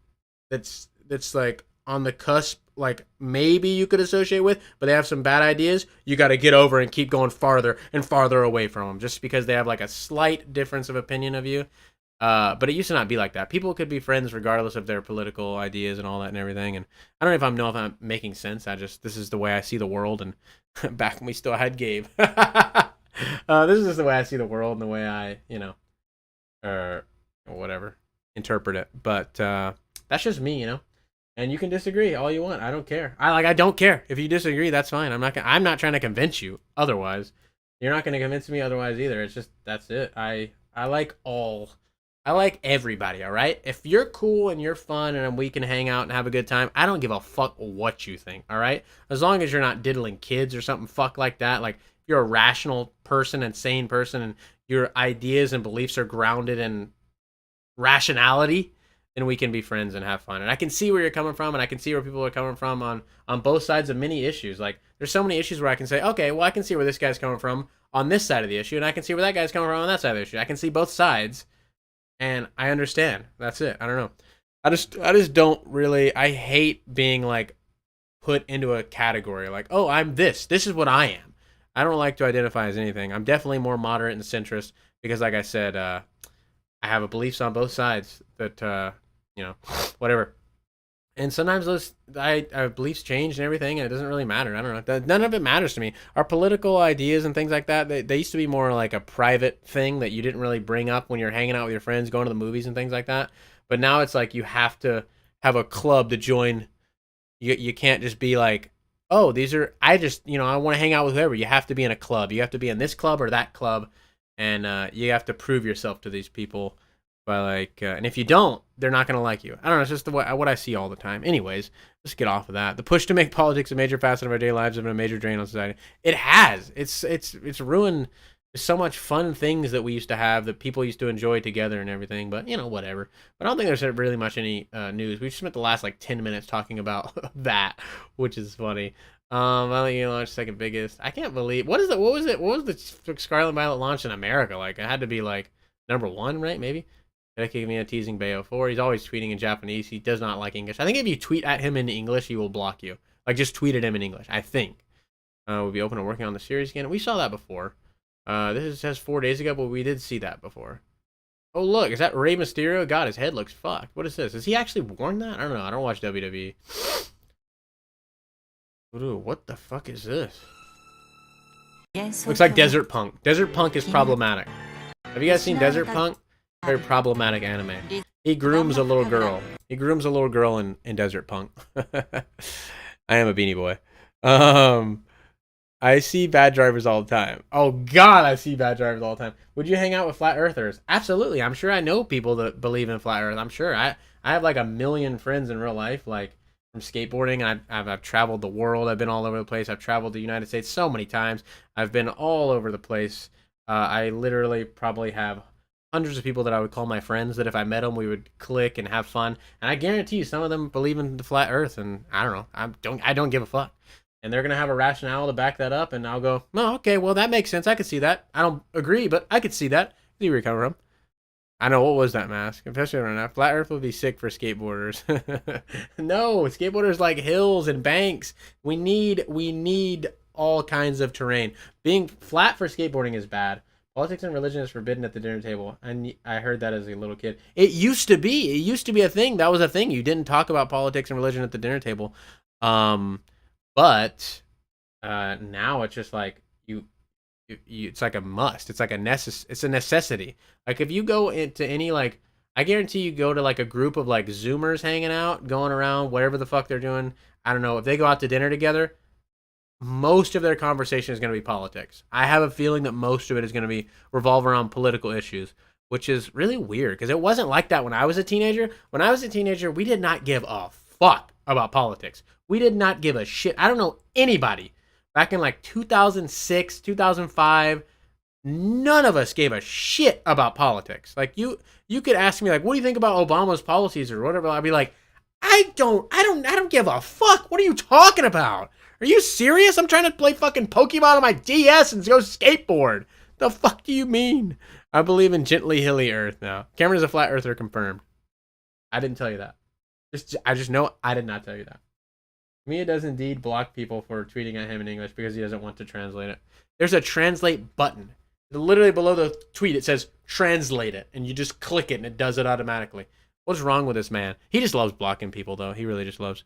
that's like on the cusp, like maybe you could associate with, but they have some bad ideas, you got to get over and keep going farther and farther away from them, just because they have like a slight difference of opinion of you. But it used to not be like that. People could be friends regardless of their political ideas and all that and everything. And I don't know if I'm making sense. This is the way I see the world. And back when we still had Gabe, this is just the way I see the world and the way I, or whatever, interpret it. But that's just me. And you can disagree all you want. I don't care. I don't care. If you disagree, that's fine. I'm not trying to convince you otherwise. You're not going to convince me otherwise either. It's just, that's it. I like everybody, all right? If you're cool and you're fun and we can hang out and have a good time, I don't give a fuck what you think, all right? As long as you're not diddling kids or something fuck like that. Like, if you're a rational person and sane person and your ideas and beliefs are grounded in rationality, then we can be friends and have fun. And I can see where you're coming from, and I can see where people are coming from on both sides of many issues. Like, there's so many issues where I can say, okay, well, I can see where this guy's coming from on this side of the issue, and I can see where that guy's coming from on that side of the issue. I can see both sides. And I understand. That's it. I don't know. I just don't really. I hate being like put into a category. Like, oh, I'm this. This is what I am. I don't like to identify as anything. I'm definitely more moderate and centrist because, like I said, I have beliefs on both sides. That whatever. And sometimes those beliefs change and everything, and it doesn't really matter. I don't know. None of it matters to me. Our political ideas and things like that, they used to be more like a private thing that you didn't really bring up when you're hanging out with your friends, going to the movies and things like that. But now it's like you have to have a club to join. You can't just be like, oh, I want to hang out with whoever. You have to be in a club. You have to be in this club or that club, and you have to prove yourself to these people. By and if you don't, they're not going to like you. I don't know. It's just what I see all the time. Anyways, let's get off of that. The push to make politics a major facet of our daily lives has been a major drain on society. It has. It's ruined so much fun things that we used to have that people used to enjoy together and everything. But whatever. But I don't think there's really much any news. We spent the last 10 minutes talking about that, which is funny. I think you launched second biggest. I can't believe what was the Scarlet and Violet launch in America like? It had to be like number 1, right? Maybe. Giving me a teasing Bayo 4. He's always tweeting in Japanese. He does not like English. I think if you tweet at him in English, he will block you. Like, just tweet at him in English, I think. We'll be open to working on the series again. We saw that before. This says 4 days ago, but we did see that before. Oh, look. Is that Rey Mysterio? God, his head looks fucked. What is this? Is he actually worn that? I don't know. I don't watch WWE. Ooh, what the fuck is this? Looks like Desert Punk. Desert Punk is problematic. Have you guys seen Desert Punk? Very problematic anime. He grooms a little girl. He grooms a little girl in Desert Punk. I am a Beanie Boy. I see bad drivers all the time. Oh God, I see bad drivers all the time. Would you hang out with flat earthers? Absolutely. I'm sure I know people that believe in flat earth. I'm sure I have like 1 million friends in real life, like from skateboarding. I've traveled the world. I've been all over the place. I've traveled the United States so many times. I've been all over the place. I literally probably have hundreds of people that I would call my friends that if I met them, we would click and have fun. And I guarantee you some of them believe in the flat earth, and I don't know. I don't give a fuck. And they're going to have a rationale to back that up, and I'll go, oh, okay, well, that makes sense. I could see that. I don't agree, but I could see that. See where you're coming from. I know, what was that mask? Especially right now. Flat earth would be sick for skateboarders. No, skateboarders like hills and banks. We need all kinds of terrain. Being flat for skateboarding is bad. Politics and religion is forbidden at the dinner table. And I heard that as a little kid. It used to be. It used to be a thing. That was a thing. You didn't talk about politics and religion at the dinner table. But now it's just like it's like a must. It's like it's a necessity. Like if you go into any like, I guarantee you go to like a group of like Zoomers hanging out, going around, whatever the fuck they're doing. I don't know if they go out to dinner together. Most of their conversation is going to be politics. I have a feeling that most of it is going to be revolve around political issues, which is really weird because it wasn't like that when I was a teenager. When I was a teenager, we did not give a fuck about politics. We did not give a shit. I don't know anybody back in like 2006, 2005. None of us gave a shit about politics. Like you could ask me like, what do you think about Obama's policies or whatever? I'd be like, I don't give a fuck. What are you talking about? Are you serious? I'm trying to play fucking Pokemon on my DS and go skateboard. The fuck do you mean? I believe in gently hilly earth now. Cameron is a flat earther confirmed. I didn't tell you that. I just know I did not tell you that. Mia does indeed block people for tweeting at him in English because he doesn't want to translate it. There's a translate button. Literally below the tweet it says translate it and you just click it and it does it automatically. What's wrong with this man? He just loves blocking people though. He really just loves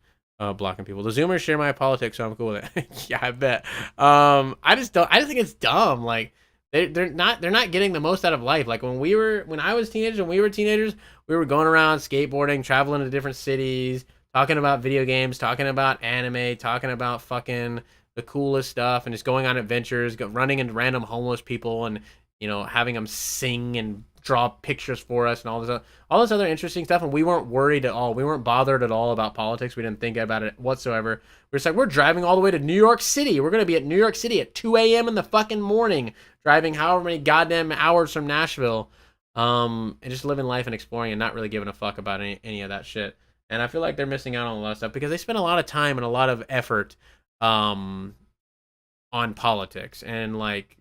blocking people. The Zoomers share my politics, so I'm cool with it. Yeah, I bet. I just think it's dumb. Like they're not getting the most out of life. Like when I was teenagers and we were teenagers, we were going around skateboarding, traveling to different cities, talking about video games, talking about anime, talking about fucking the coolest stuff, and just going on adventures, running into random homeless people, and having them sing and draw pictures for us and all this other interesting stuff. And we weren't worried at all. We weren't bothered at all about politics. We didn't think about it whatsoever. We're just like, we're driving all the way to New York City. We're going to be at New York City at 2 a.m. in the fucking morning, driving however many goddamn hours from Nashville, and just living life and exploring and not really giving a fuck about any of that shit. And I feel like they're missing out on a lot of stuff because they spend a lot of time and a lot of effort on politics and like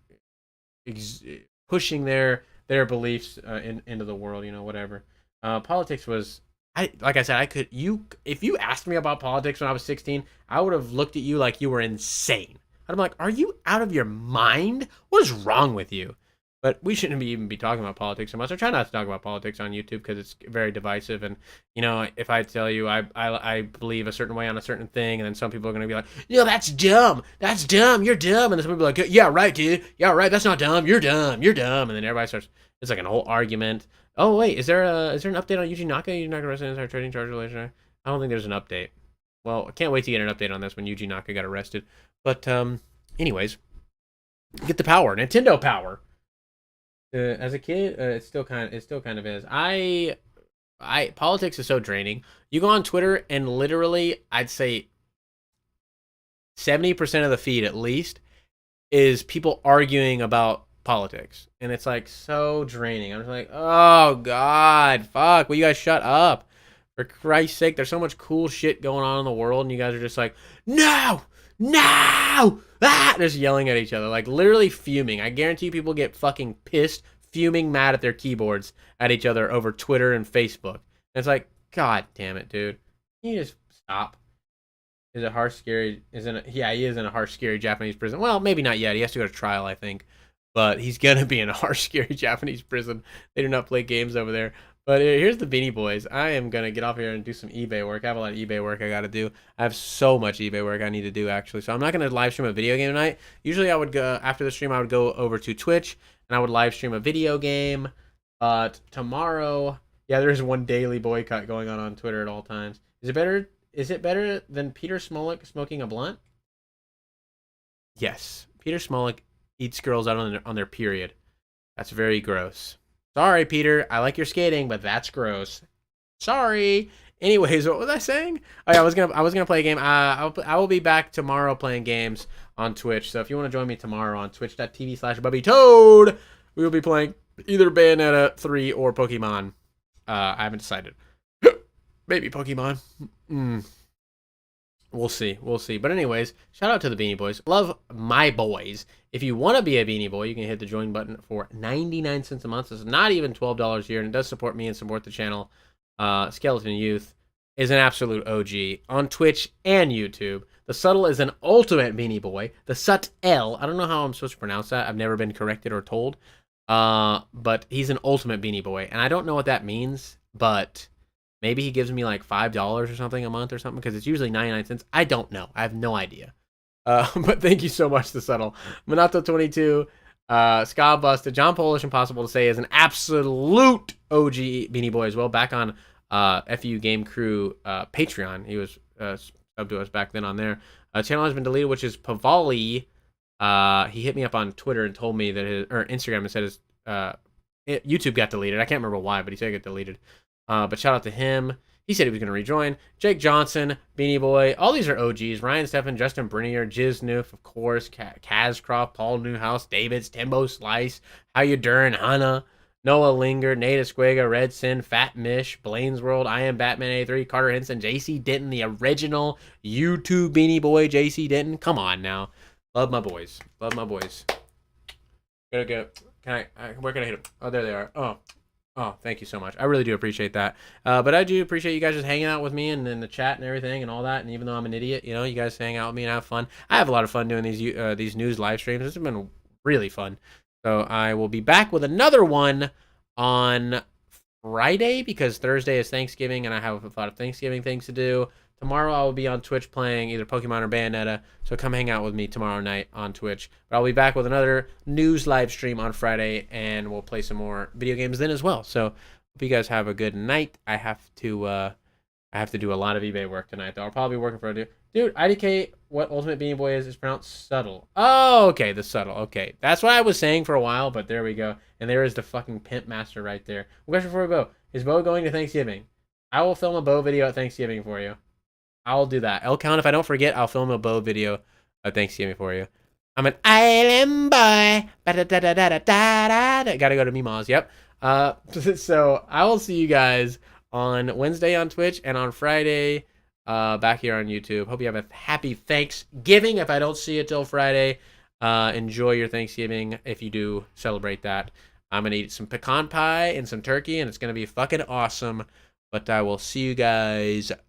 pushing their beliefs into the world, whatever. Politics was, like I said, if you asked me about politics when I was 16, I would have looked at you like you were insane. I'm like, are you out of your mind? What is wrong with you? But we shouldn't even be talking about politics so much. I try not to talk about politics on YouTube because it's very divisive. And, if I tell you I believe a certain way on a certain thing, and then some people are going to be like, that's dumb. That's dumb. You're dumb. And then some people are like, yeah, right, dude. Yeah, right. That's not dumb. You're dumb. You're dumb. And then everybody starts, it's like an whole argument. Oh, wait, is there an update on Yuji Naka? Yuji Naka arrested in our trading charge relation? I don't think there's an update. Well, I can't wait to get an update on this when Yuji Naka got arrested. But, anyways, get the power. Nintendo power. As a kid, it still kind of is. Politics is so draining. You go on Twitter and literally, I'd say 70% of the feed at least is people arguing about politics, and it's like so draining. I'm just like, oh god, fuck, will you guys shut up? For Christ's sake, there's so much cool shit going on in the world, and you guys are just like, no, just yelling at each other, like literally fuming. I guarantee people get fucking pissed, fuming, mad at their keyboards at each other over Twitter and Facebook. And it's like, god damn it, dude. Can you just stop? Is it harsh, scary? He is in a harsh, scary Japanese prison. Well, maybe not yet. He has to go to trial, I think. But he's gonna be in a harsh, scary Japanese prison. They do not play games over there. But here's the Beanie Boys. I am going to get off here and do some eBay work. I have a lot of eBay work I got to do. I have so much eBay work I need to do, actually. So I'm not going to live stream a video game tonight. Usually I would go, after the stream, I would go over to Twitch, and I would live stream a video game. But tomorrow, yeah, there's one daily boycott going on Twitter at all times. Is it better than Peter Smolik smoking a blunt? Yes. Peter Smolik eats girls out on their period. That's very gross. Sorry, Peter. I like your skating, but that's gross. Sorry. Anyways, what was I saying? Oh yeah, I was gonna play a game. I will be back tomorrow playing games on Twitch. So if you want to join me tomorrow on twitch.tv/BubbyToad, we will be playing either Bayonetta 3 or Pokemon. I haven't decided. Maybe Pokemon. We'll see. But anyways, shout out to the Beanie Boys. Love my boys. If you want to be a Beanie Boy, you can hit the join button for 99 cents a month. It's not even $12 a year, and it does support me and support the channel. Skeleton Youth is an absolute OG on Twitch and YouTube. The Subtle is an ultimate Beanie Boy. The Sut-L, I don't know how I'm supposed to pronounce that. I've never been corrected or told. But he's an ultimate Beanie Boy, and I don't know what that means, but maybe he gives me like $5 or something a month or something, because it's usually 99 cents. I don't know. I have no idea. But thank you so much, The Subtle. Minato22, Ska Busted, John Polish, impossible to say, is an absolute OG Beanie Boy as well. Back on FU Game Crew Patreon. He was subbed to us back then on there. Channel has been deleted, which is Pavali. He hit me up on Twitter and told me that or Instagram and said his YouTube got deleted. I can't remember why, but he said it got deleted. But shout out to him. He said he was going to rejoin. Jake Johnson, Beanie Boy. All these are OGs. Ryan Steffen, Justin Brinier, Jiz Noof, of course. Kazcroft, Paul Newhouse, Davids, Timbo Slice, How You Durin, Hannah, Noah Linger, Nate Esquega, Red Sin, Fat Mish, Blaine's World, I Am Batman A3, Carter Henson, JC Denton, the original YouTube Beanie Boy, JC Denton. Come on now. Love my boys. Love my boys. Gotta go. Where can I hit them? Oh, there they are. Oh, thank you so much. I really do appreciate that. But I do appreciate you guys just hanging out with me and in the chat and everything and all that. And even though I'm an idiot, you know, you guys hang out with me and have fun. I have a lot of fun doing these news live streams. It's been really fun. So I will be back with another one on Friday because Thursday is Thanksgiving and I have a lot of Thanksgiving things to do. Tomorrow I will be on Twitch playing either Pokemon or Bayonetta, so come hang out with me tomorrow night on Twitch. But I'll be back with another news live stream on Friday, and we'll play some more video games then as well. So hope you guys have a good night. I have to do a lot of eBay work tonight, though. I'll probably be working for a dude. IDK, what Ultimate Beanie Boy is pronounced subtle. Oh, okay, the subtle. Okay, that's what I was saying for a while, but there we go. And there is the fucking pimp master right there. Question before we go: is Bo going to Thanksgiving? I will film a Bo video at Thanksgiving for you. I'll do that. I'll count if I don't forget. I'll film a Bo video of Thanksgiving for you. I'm an island boy. Gotta go to Mima's. Yep. So I will see you guys on Wednesday on Twitch and on Friday back here on YouTube. Hope you have a happy Thanksgiving. If I don't see you till Friday, enjoy your Thanksgiving if you do celebrate that. I'm gonna eat some pecan pie and some turkey, and it's gonna be fucking awesome. But I will see you guys